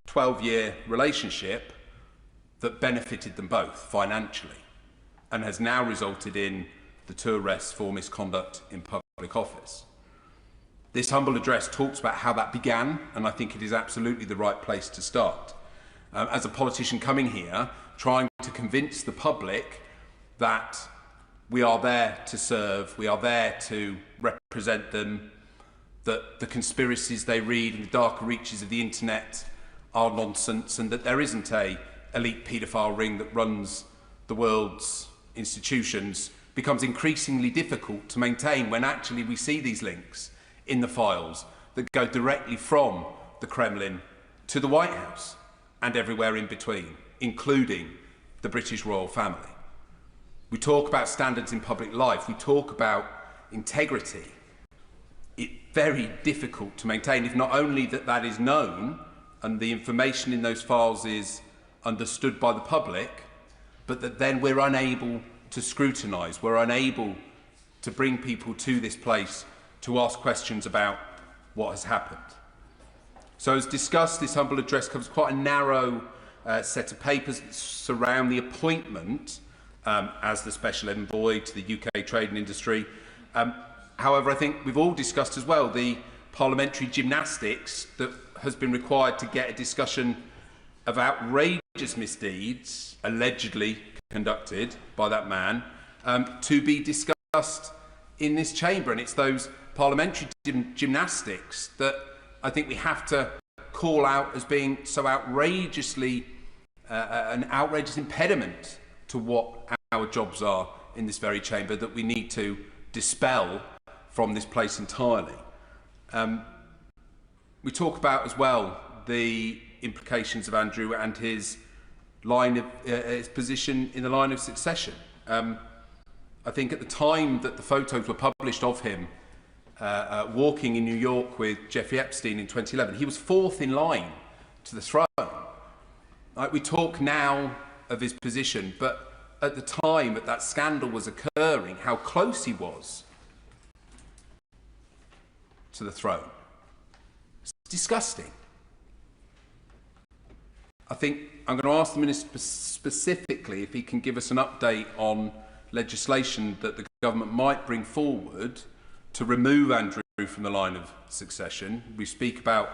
12-year relationship that benefited them both financially and has now resulted in the two arrests for misconduct in public office. This humble address talks about how that began, and I think it is absolutely the right place to start. As a politician coming here, trying to convince the public that we are there to serve, we are there to represent them, that the conspiracies they read in the darker reaches of the internet are nonsense, and that there isn't an elite paedophile ring that runs the world's institutions, becomes increasingly difficult to maintain when actually we see these links in the files that go directly from the Kremlin to the White House and everywhere in between, including the British royal family. We talk about standards in public life, we talk about integrity. It's very difficult to maintain if not only that is known and the information in those files is understood by the public, but that then we're unable to scrutinise, we're unable to bring people to this place to ask questions about what has happened. So as discussed, this humble address covers quite a narrow set of papers that surround the appointment as the special envoy to the UK trading industry. However, I think we've all discussed as well the parliamentary gymnastics that has been required to get a discussion of outrageous misdeeds allegedly conducted by that man to be discussed in this chamber. And it's those parliamentary gymnastics that I think we have to call out as being so outrageously an outrageous impediment to what our jobs are in this very chamber that we need to dispel from this place entirely. We talk about as well the implications of Andrew and his line of his position in the line of succession. I think at the time that the photos were published of him walking in New York with Jeffrey Epstein in 2011, he was fourth in line to the throne. We talk now of his position, but at the time that that scandal was occurring, how close he was to the throne. It's disgusting. I think I'm going to ask the Minister specifically if he can give us an update on legislation that the government might bring forward to remove Andrew from the line of succession. We speak about,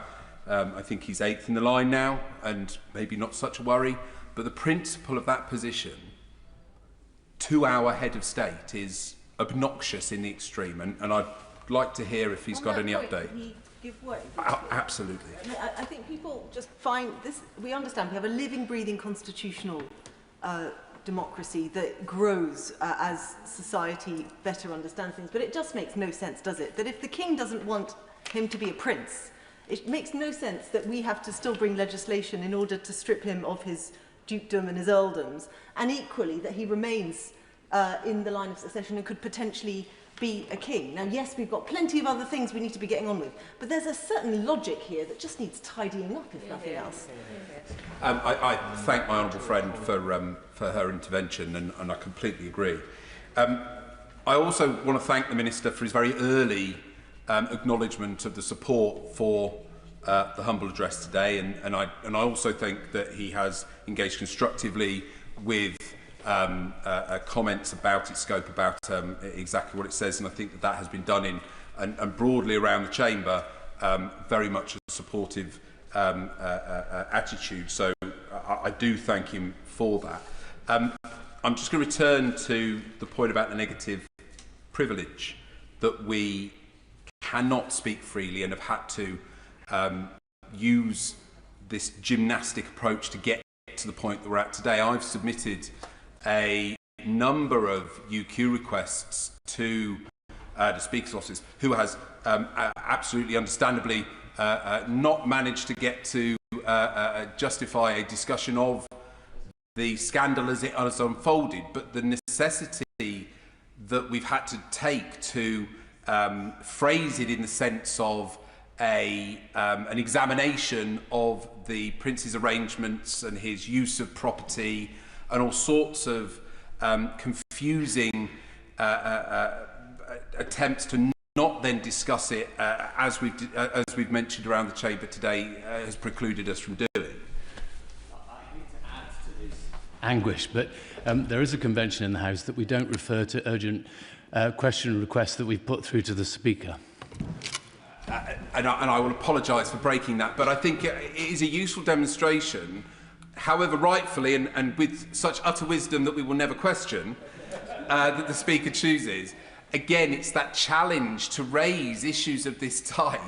I think he's 8th in the line now, and maybe not such a worry, but the principle of that position to our head of state is obnoxious in the extreme, and I'd like to hear if he's got any update. Give way. Absolutely. I think people just find this. We understand we have a living, breathing constitutional democracy that grows as society better understands things. But it just makes no sense, does it? That if the king doesn't want him to be a prince, it makes no sense that we have to still bring legislation in order to strip him of his dukedom and his earldoms, and equally that he remains in the line of succession and could potentially be a king. Now, yes, we've got plenty of other things we need to be getting on with, but there's a certain logic here that just needs tidying up, if nothing else. I thank my honourable friend for her intervention, and I completely agree. I also want to thank the Minister for his very early acknowledgement of the support for the humble address today, and I also think that he has engaged constructively with comments about its scope, about exactly what it says, and I think that that has been done in and broadly around the chamber, very much a supportive attitude. So I do thank him for that. I'm just going to return to the point about the negative privilege, that we cannot speak freely and have had to use this gymnastic approach to get to the point that we're at today. I've submitted a number of UQ requests to the Speaker's office, who has absolutely understandably not managed to get to justify a discussion of the scandal as it has unfolded, but the necessity that we've had to take to phrase it in the sense of an examination of the Prince's arrangements and his use of property and all sorts of confusing attempts to not then discuss it as we've mentioned around the chamber today has precluded us from doing. I hate to add to this anguish, but there is a convention in the House that we don't refer to urgent question requests that we've put through to the Speaker. And I will apologise for breaking that, but I think it is a useful demonstration, however rightfully and with such utter wisdom that we will never question, that the Speaker chooses. Again, it's that challenge to raise issues of this type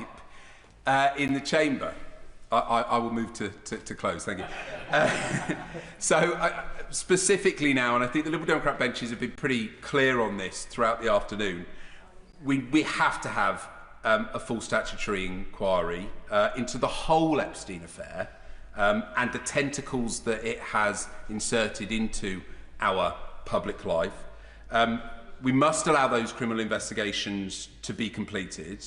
in the chamber. I will move to close, thank you. Specifically now, and I think the Liberal Democrat benches have been pretty clear on this throughout the afternoon, we have to have a full statutory inquiry into the whole Epstein affair and the tentacles that it has inserted into our public life. We must allow those criminal investigations to be completed,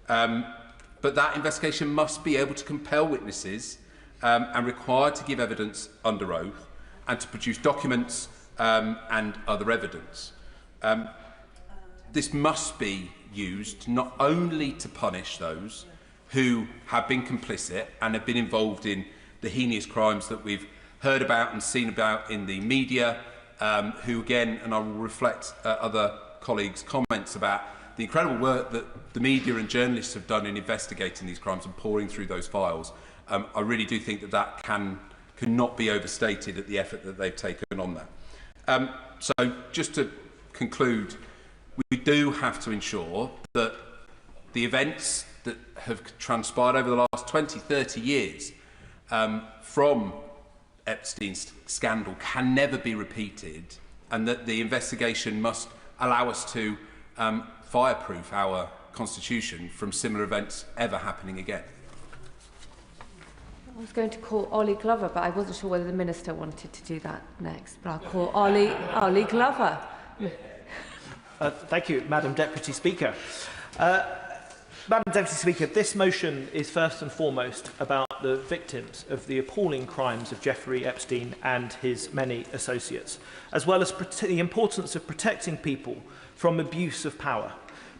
but that investigation must be able to compel witnesses and required to give evidence under oath and to produce documents and other evidence. This must be used not only to punish those who have been complicit and have been involved in the heinous crimes that we've heard about and seen about in the media who again, and I will reflect other colleagues' comments about the incredible work that the media and journalists have done in investigating these crimes and pouring through those files. I really do think that that cannot be overstated at the effort that they've taken on that. So just to conclude, we do have to ensure that the events that have transpired over the last 20, 30 years from Epstein's scandal can never be repeated, and that the investigation must allow us to fireproof our constitution from similar events ever happening again. I was going to call Ollie Glover, but I wasn't sure whether the Minister wanted to do that next. But I'll call Ollie Glover. Thank you, Madam Deputy Speaker. Madam Deputy Speaker, this motion is first and foremost about the victims of the appalling crimes of Jeffrey Epstein and his many associates, as well as the importance of protecting people from abuse of power.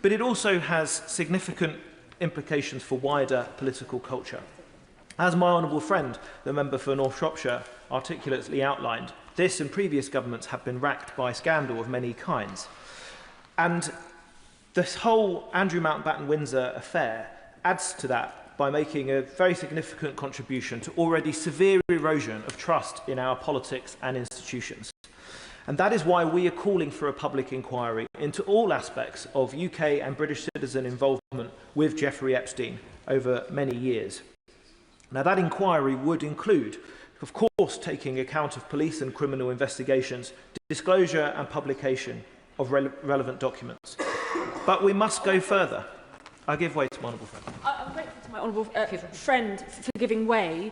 But it also has significant implications for wider political culture. As my honourable friend, the member for North Shropshire, articulately outlined, this and previous governments have been racked by scandal of many kinds. And this whole Andrew Mountbatten-Windsor affair adds to that by making a very significant contribution to already severe erosion of trust in our politics and institutions. And that is why we are calling for a public inquiry into all aspects of UK and British citizen involvement with Jeffrey Epstein over many years. Now, that inquiry would include, of course, taking account of police and criminal investigations, disclosure and publication of relevant documents. But we must go further. I give way to my honourable friend. I'm grateful to my honourable friend for giving way.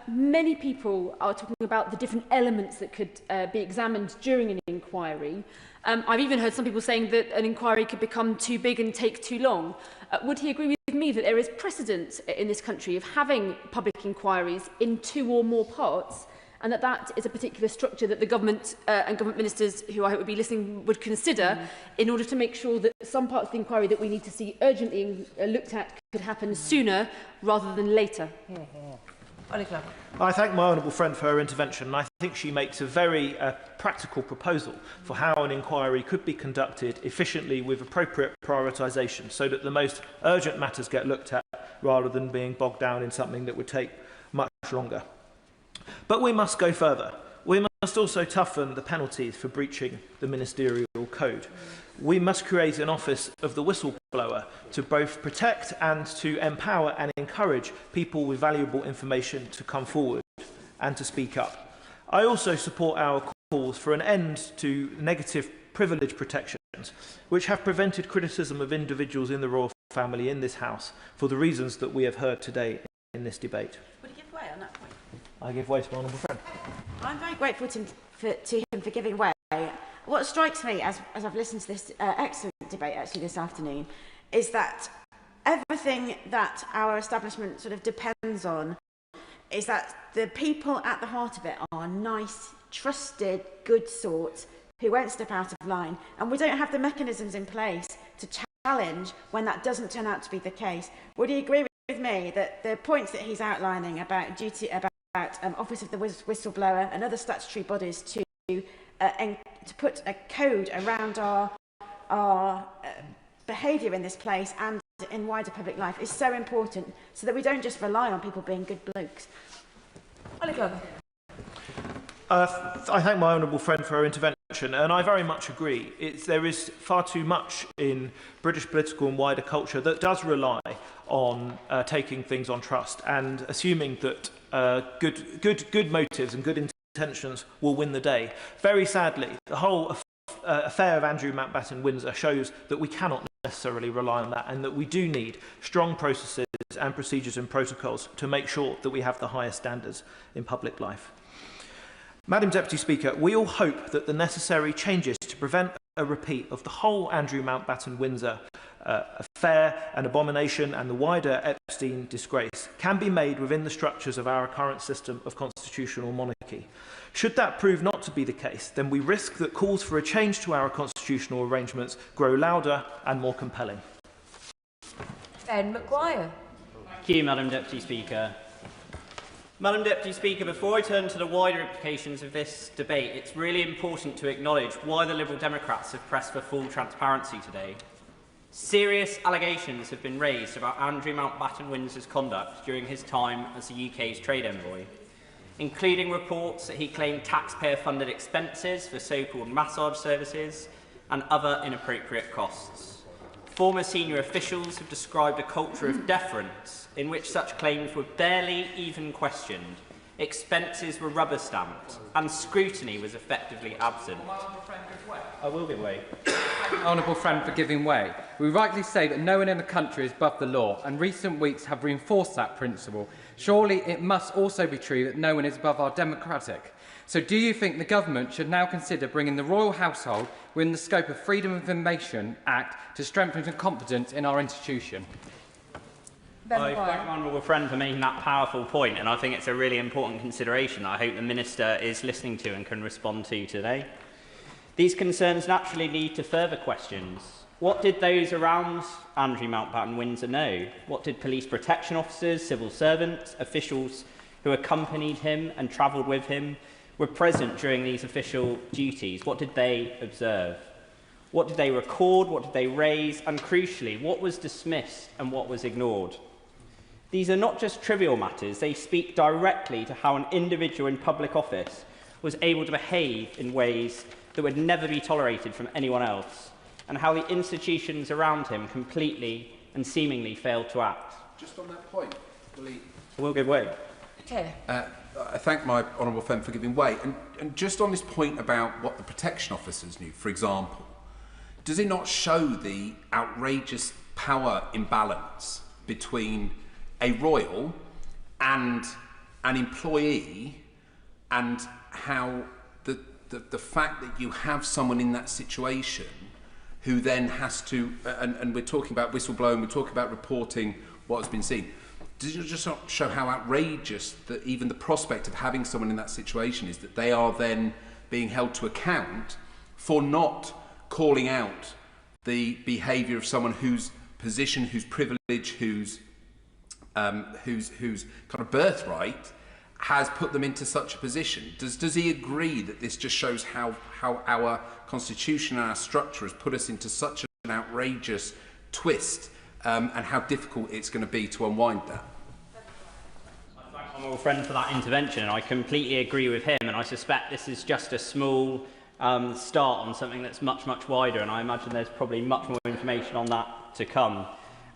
Many people are talking about the different elements that could be examined during an inquiry. I've even heard some people saying that an inquiry could become too big and take too long. Would he agree with me that there is precedent in this country of having public inquiries in 2 or more parts, and that that is a particular structure that the government and government ministers, who I hope would be listening, would consider in order to make sure that some parts of the inquiry that we need to see urgently looked at could happen sooner rather than later? I thank my honourable friend for her intervention, and I think she makes a very practical proposal for how an inquiry could be conducted efficiently with appropriate prioritisation, so that the most urgent matters get looked at rather than being bogged down in something that would take much longer. But we must go further. We must also toughen the penalties for breaching the ministerial code. We must create an office of the whistleblower to both protect and to empower and encourage people with valuable information to come forward and to speak up. I also support our calls for an end to negative privilege protections, which have prevented criticism of individuals in the royal family in this House for the reasons that we have heard today in this debate. Would he give way on that point? I give way to my honourable friend. I'm very grateful to him for giving way. What strikes me as I've listened to this excellent debate actually this afternoon is that everything that our establishment sort of depends on is that the people at the heart of it are nice, trusted, good sorts who won't step out of line, and we don't have the mechanisms in place to challenge when that doesn't turn out to be the case. Would he agree with me that the points that he's outlining about duty, about Office of the Whistleblower and other statutory bodies to put a code around our behaviour in this place and in wider public life is so important, so that we don't just rely on people being good blokes? Ollie Glover. I thank my honourable friend for her intervention, and I very much agree. There is far too much in British political and wider culture that does rely on taking things on trust and assuming that good motives and good intentions will win the day. Very sadly, the whole affair of Andrew Mountbatten-Windsor shows that we cannot necessarily rely on that, and that we do need strong processes and procedures and protocols to make sure that we have the highest standards in public life. Madam Deputy Speaker, we all hope that the necessary changes to prevent a repeat of the whole Andrew Mountbatten-Windsor affair and abomination and the wider Epstein disgrace can be made within the structures of our current system of constitutional monarchy. Should that prove not to be the case, then we risk that calls for a change to our constitutional arrangements grow louder and more compelling. Ben Maguire. Thank you, Madam Deputy Speaker. Madam Deputy Speaker, before I turn to the wider implications of this debate, it's really important to acknowledge why the Liberal Democrats have pressed for full transparency today. Serious allegations have been raised about Andrew Mountbatten-Windsor's conduct during his time as the UK's trade envoy, including reports that he claimed taxpayer-funded expenses for so-called massage services and other inappropriate costs. Former senior officials have described a culture of deference in which such claims were barely even questioned, expenses were rubber-stamped, and scrutiny was effectively absent. I will give way. Honourable friend for giving way. We rightly say that no one in the country is above the law, and recent weeks have reinforced that principle. Surely it must also be true that no one is above our democratic. So do you think the government should now consider bringing the royal household within the scope of Freedom of Information Act to strengthen confidence in our institution? I thank my honourable friend for making that powerful point, and I think it's a really important consideration that I hope the Minister is listening to and can respond to today. These concerns naturally lead to further questions. What did those around Andrew Mountbatten-Windsor know? What did police protection officers, civil servants, officials who accompanied him and travelled with him, were present during these official duties? What did they observe? What did they record? What did they raise? And crucially, what was dismissed and what was ignored? These are not just trivial matters. They speak directly to how an individual in public office was able to behave in ways that would never be tolerated from anyone else, and how the institutions around him completely and seemingly failed to act. Just on that point, We'll give way. Okay. I thank my honourable friend for giving way. And just on this point about what the protection officers knew, for example, does it not show the outrageous power imbalance between a royal and an employee, and how the fact that you have someone in that situation who then has to, and we're talking about whistleblowing, we're talking about reporting what has been seen. Does it just not show how outrageous that even the prospect of having someone in that situation is, that they are then being held to account for not calling out the behaviour of someone whose position, whose privilege, whose kind of birthright has put them into such a position? Does he agree that this just shows how our constitution and our structure has put us into such an outrageous twist, and how difficult it's going to be to unwind that? I thank my honourable friend for that intervention. I completely agree with him, and I suspect this is just a small start on something that's much, much wider, and I imagine there's probably much more information on that to come.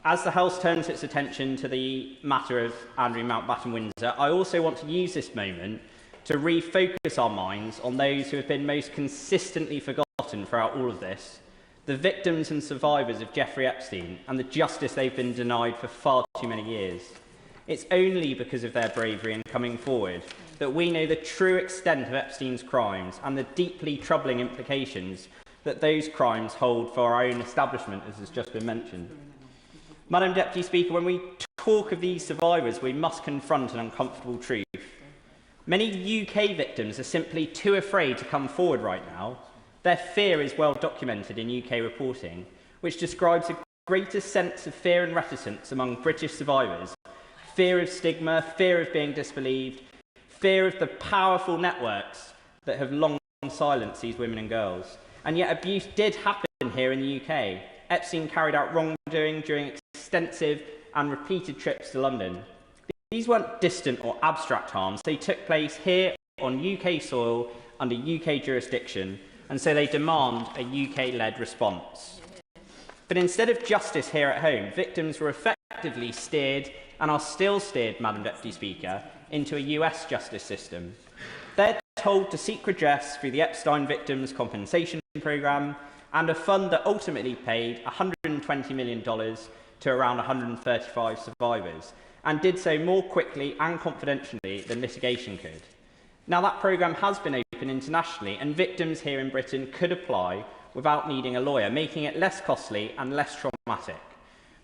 As the House turns its attention to the matter of Andrew Mountbatten-Windsor, I also want to use this moment to refocus our minds on those who have been most consistently forgotten throughout all of this, the victims and survivors of Jeffrey Epstein and the justice they've been denied for far too many years. It's only because of their bravery in coming forward that we know the true extent of Epstein's crimes and the deeply troubling implications that those crimes hold for our own establishment, as has just been mentioned. Madam Deputy Speaker, when we talk of these survivors, we must confront an uncomfortable truth. Many UK victims are simply too afraid to come forward right now. Their fear is well documented in UK reporting, which describes a greater sense of fear and reticence among British survivors, fear of stigma, fear of being disbelieved, fear of the powerful networks that have long silenced these women and girls. And yet abuse did happen here in the UK. Epstein carried out wrongdoing during extensive and repeated trips to London. These weren't distant or abstract harms. They took place here on UK soil under UK jurisdiction, and so they demand a UK-led response. But instead of justice here at home, victims were effectively steered, and are still steered, Madam Deputy Speaker, into a US justice system. They're told to seek redress through the Epstein Victims Compensation Programme, and a fund that ultimately paid $120 million to around 135 survivors, and did so more quickly and confidentially than litigation could. Now, that programme has been open internationally, and victims here in Britain could apply without needing a lawyer, making it less costly and less traumatic.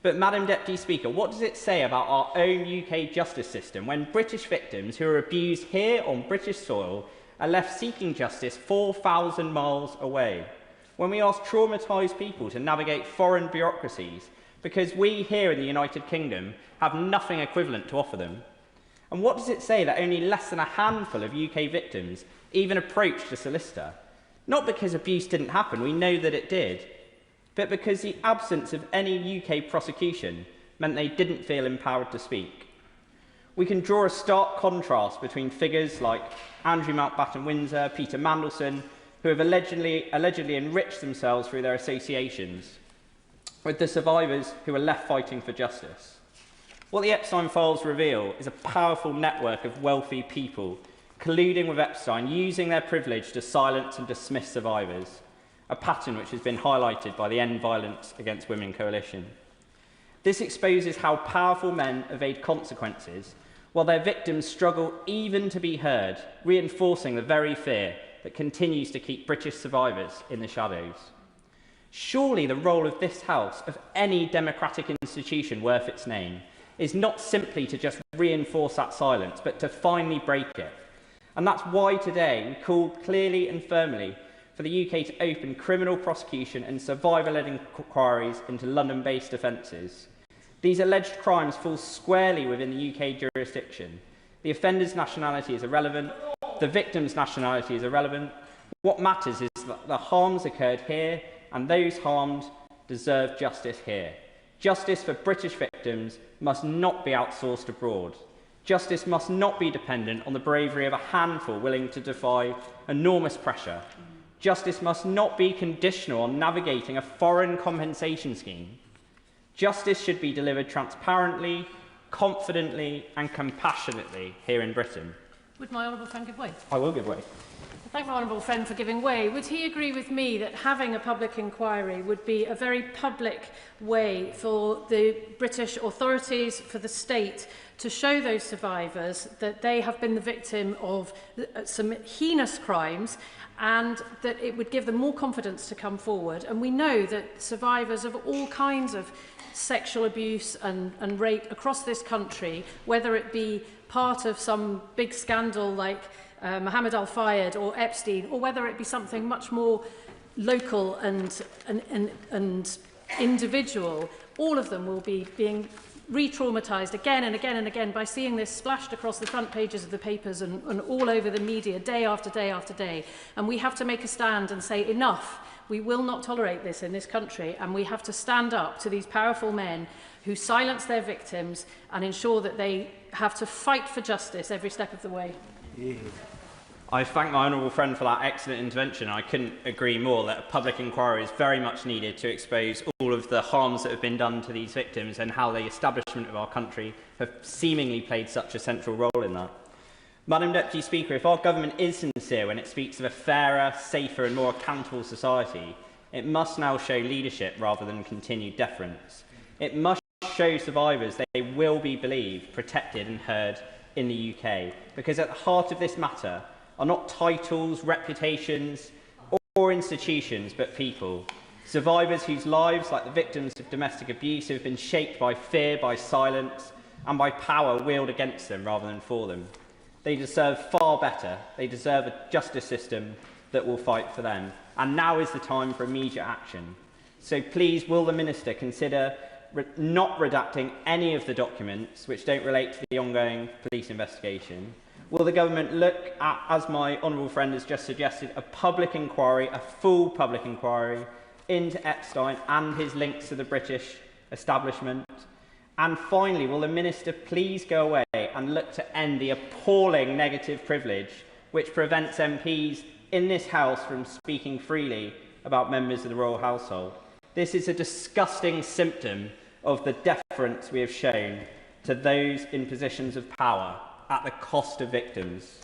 But, Madam Deputy Speaker, what does it say about our own UK justice system when British victims who are abused here on British soil are left seeking justice 4,000 miles away? When we ask traumatised people to navigate foreign bureaucracies because we here in the United Kingdom have nothing equivalent to offer them? And what does it say that only less than a handful of UK victims even approached a solicitor? Not because abuse didn't happen, we know that it did, but because the absence of any UK prosecution meant they didn't feel empowered to speak. We can draw a stark contrast between figures like Andrew Mountbatten-Windsor, Peter Mandelson, who have allegedly enriched themselves through their associations, with the survivors who are left fighting for justice. What the Epstein files reveal is a powerful network of wealthy people colluding with Epstein, using their privilege to silence and dismiss survivors, a pattern which has been highlighted by the End Violence Against Women Coalition. This exposes how powerful men evade consequences, while their victims struggle even to be heard, reinforcing the very fear that continues to keep British survivors in the shadows. Surely the role of this House, of any democratic institution worth its name, is not simply to just reinforce that silence, but to finally break it. And that's why today we call clearly and firmly for the UK to open criminal prosecution and survivor-led inquiries into London-based offences. These alleged crimes fall squarely within the UK jurisdiction. The offender's nationality is irrelevant. The victim's nationality is irrelevant. What matters is that the harms occurred here, and those harmed deserve justice here. Justice for British victims must not be outsourced abroad. Justice must not be dependent on the bravery of a handful willing to defy enormous pressure. Justice must not be conditional on navigating a foreign compensation scheme. Justice should be delivered transparently, confidently and compassionately here in Britain. Would my honourable friend give way? I will give way. I thank my honourable friend for giving way. Would he agree with me that having a public inquiry would be a very public way for the British authorities, for the state, to show those survivors that they have been the victim of some heinous crimes, and that it would give them more confidence to come forward? And we know that survivors of all kinds of sexual abuse and rape across this country, whether it be part of some big scandal like Mohammed Al-Fayed or Epstein, or whether it be something much more local and individual, all of them will be being re-traumatised again and again and again by seeing this splashed across the front pages of the papers and all over the media day after day after day. And we have to make a stand and say enough. We will not tolerate this in this country, and we have to stand up to these powerful men who silence their victims and ensure that they have to fight for justice every step of the way. Yeah. I thank my honourable friend for that excellent intervention. I couldn't agree more that a public inquiry is very much needed to expose all of the harms that have been done to these victims and how the establishment of our country have seemingly played such a central role in that. Madam Deputy Speaker, if our government is sincere when it speaks of a fairer, safer and more accountable society, it must now show leadership rather than continued deference. It must show survivors they will be believed, protected and heard in the UK, because at the heart of this matter are not titles, reputations or institutions, but people. Survivors whose lives, like the victims of domestic abuse, have been shaped by fear, by silence and by power wielded against them rather than for them. They deserve far better. They deserve a justice system that will fight for them. And now is the time for immediate action. So please, will the Minister consider not redacting any of the documents which don't relate to the ongoing police investigation? Will the government look at, as my honourable friend has just suggested, a public inquiry, a full public inquiry into Epstein and his links to the British establishment? And finally, will the Minister please go away and look to end the appalling negative privilege which prevents MPs in this House from speaking freely about members of the royal household? This is a disgusting symptom of the deference we have shown to those in positions of power at the cost of victims.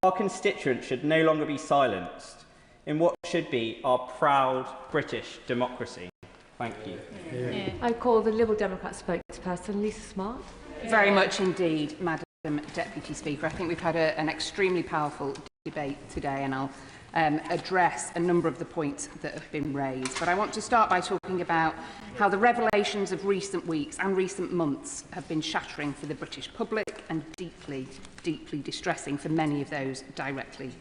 Our constituents should no longer be silenced in what should be our proud British democracy. Thank you. Yeah. I call the Liberal Democrat spokesperson Lisa Smart. Very much indeed, Madam Deputy Speaker. I think we've had an extremely powerful debate today, and I'll address a number of the points that have been raised. But I want to start by talking about how the revelations of recent weeks and recent months have been shattering for the British public and deeply, deeply distressing for many of those directly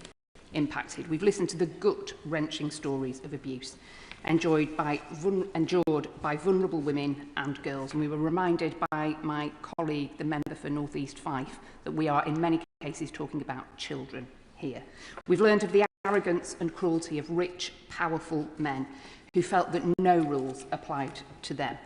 impacted. We've listened to the gut-wrenching stories of abuse endured by vulnerable women and girls. And we were reminded by my colleague, the member for North East Fife, that we are in many cases talking about children here. We've learned of the arrogance and cruelty of rich, powerful men who felt that no rules applied to them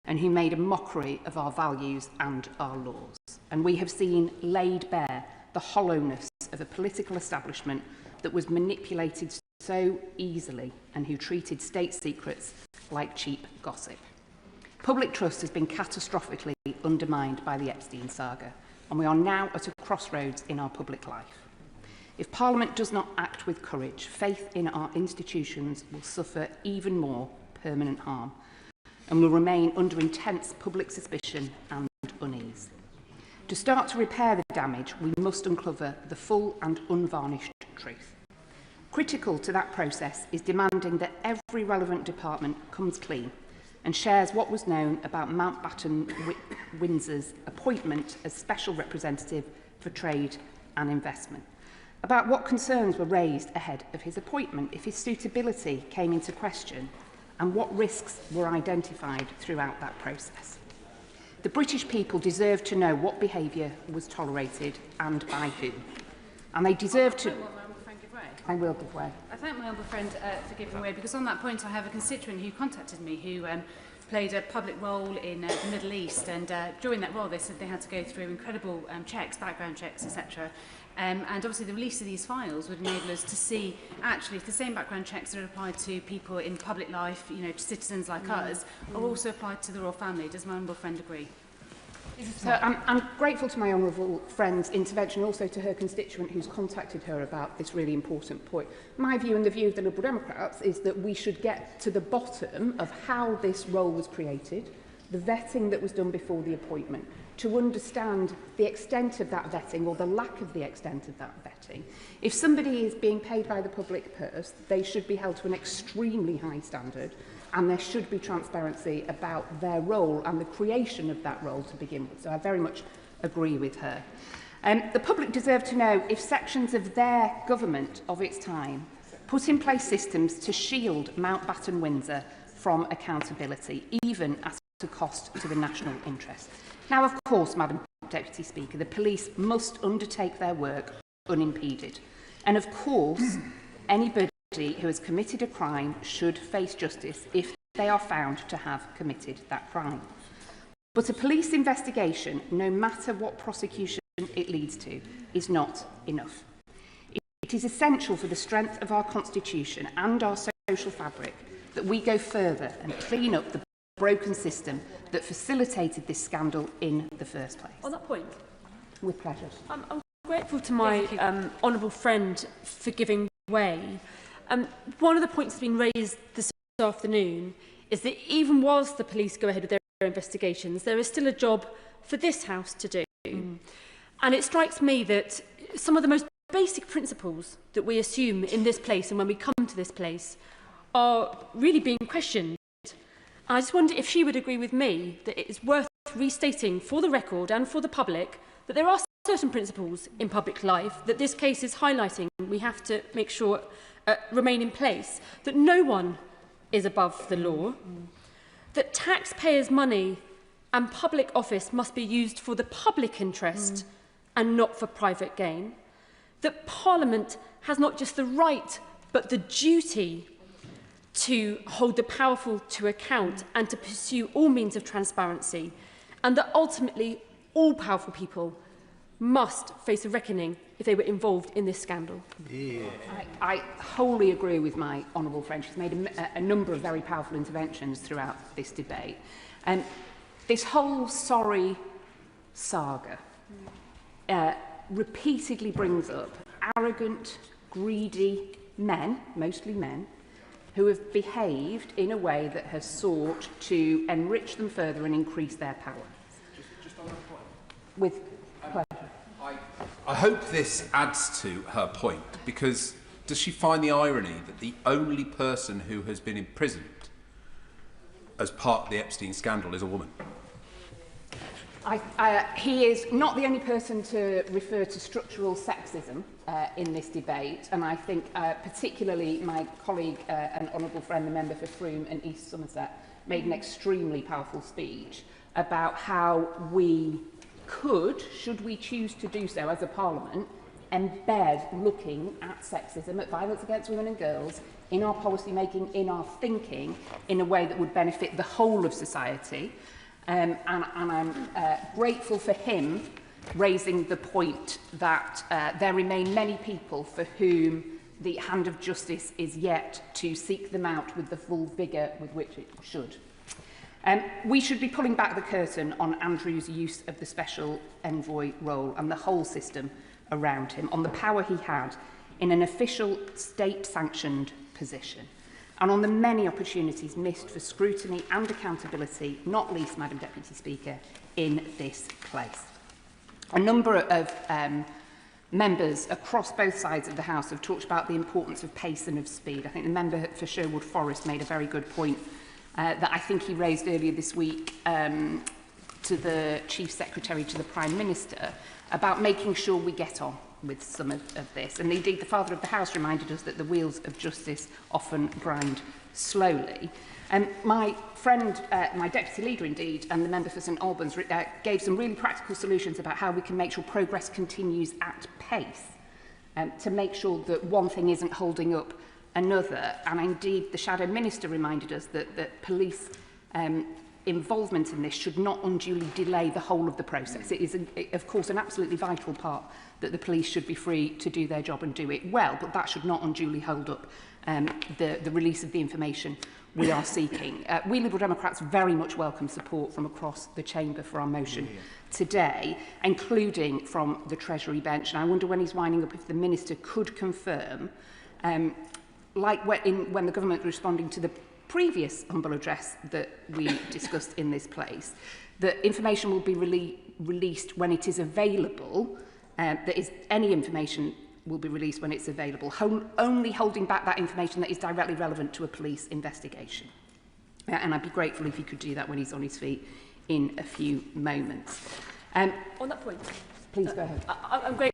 and who made a mockery of our values and our laws. And we have seen laid bare the hollowness of a political establishment that was manipulated so easily and who treated state secrets like cheap gossip. Public trust has been catastrophically undermined by the Epstein saga, and we are now at a crossroads in our public life. If Parliament does not act with courage, faith in our institutions will suffer even more permanent harm and will remain under intense public suspicion and unease. To start to repair the damage, we must uncover the full and unvarnished truth. Critical to that process is demanding that every relevant department comes clean and shares what was known about Mountbatten Windsor's appointment as Special Representative for Trade and Investment, about what concerns were raised ahead of his appointment if his suitability came into question, and what risks were identified throughout that process. The British people deserve to know what behaviour was tolerated and by whom, and they deserve to... I will give way. I thank my honourable friend for giving way, because on that point I have a constituent who contacted me who played a public role in the Middle East, and during that role they said they had to go through incredible checks, background checks, etc. And obviously the release of these files would enable us to see actually if the same background checks that are applied to people in public life, you know, to citizens like us, are also applied to the royal family. Does my honourable friend agree? So I'm grateful to my honourable friend's intervention, also to her constituent who's contacted her about this really important point. My view and the view of the Liberal Democrats is that we should get to the bottom of how this role was created, the vetting that was done before the appointment, to understand the extent of that vetting or the lack of the extent of that vetting. If somebody is being paid by the public purse, they should be held to an extremely high standard, and there should be transparency about their role and the creation of that role to begin with. So I very much agree with her. The public deserve to know if sections of their government of its time put in place systems to shield Mountbatten Windsor from accountability, even at a cost to the national interest. Now, of course, Madam Deputy Speaker, the police must undertake their work unimpeded. And of course, anybody who has committed a crime should face justice if they are found to have committed that crime. But a police investigation, no matter what prosecution it leads to, is not enough. It is essential for the strength of our constitution and our social fabric that we go further and clean up the broken system that facilitated this scandal in the first place. On that point? With pleasure. I'm grateful to my honourable friend for giving way. One of the points that's been raised this afternoon is that even whilst the police go ahead with their investigations, there is still a job for this House to do. And it strikes me that some of the most basic principles that we assume in this place and when we come to this place are really being questioned. I just wonder if she would agree with me that it is worth restating for the record and for the public that there are certain principles in public life that this case is highlighting we have to make sure remain in place, that no one is above the law, that taxpayers' money and public office must be used for the public interest and not for private gain, that Parliament has not just the right but the duty to hold the powerful to account and to pursue all means of transparency, and that ultimately all powerful people must face a reckoning if they were involved in this scandal. Yeah. I wholly agree with my honourable friend. She's made a number of very powerful interventions throughout this debate. And this whole sorry saga repeatedly brings up arrogant, greedy men, mostly men, who have behaved in a way that has sought to enrich them further and increase their power. Just on that point. With pleasure. I hope this adds to her point, because does she find the irony that the only person who has been imprisoned as part of the Epstein scandal is a woman? He is not the only person to refer to structural sexism in this debate, and I think particularly my colleague and honourable friend, the member for Frome and East Somerset, made an extremely powerful speech about how we could, should we choose to do so as a parliament, embed looking at sexism, at violence against women and girls, in our policy making, in our thinking, in a way that would benefit the whole of society. And I'm grateful for him raising the point that there remain many people for whom the hand of justice is yet to seek them out with the full vigour with which it should. We should be pulling back the curtain on Andrew's use of the special envoy role and the whole system around him, on the power he had in an official state-sanctioned position, and on the many opportunities missed for scrutiny and accountability, not least, Madam Deputy Speaker, in this place. A number of members across both sides of the House have talked about the importance of pace and of speed. I think the member for Sherwood Forest made a very good point that I think he raised earlier this week to the Chief Secretary to the Prime Minister about making sure we get on with some of this. And indeed, the Father of the House reminded us that the wheels of justice often grind slowly. My friend, my Deputy Leader indeed, and the member for St Albans gave some really practical solutions about how we can make sure progress continues at pace, to make sure that one thing isn't holding up another. And indeed, the Shadow Minister reminded us that police involvement in this should not unduly delay the whole of the process. It is, of course, an absolutely vital part that the police should be free to do their job and do it well, but that should not unduly hold up the release of the information we are seeking. We Liberal Democrats very much welcome support from across the Chamber for our motion today, including from the Treasury bench. And I wonder when he's winding up if the Minister could confirm, like when the government was responding to the previous humble address that we discussed in this place, that information will be released when it is available. That is, any information will be released when it's available, only holding back that information that is directly relevant to a police investigation. And I'd be grateful if he could do that when he's on his feet in a few moments. On that point, please go ahead. I'm grateful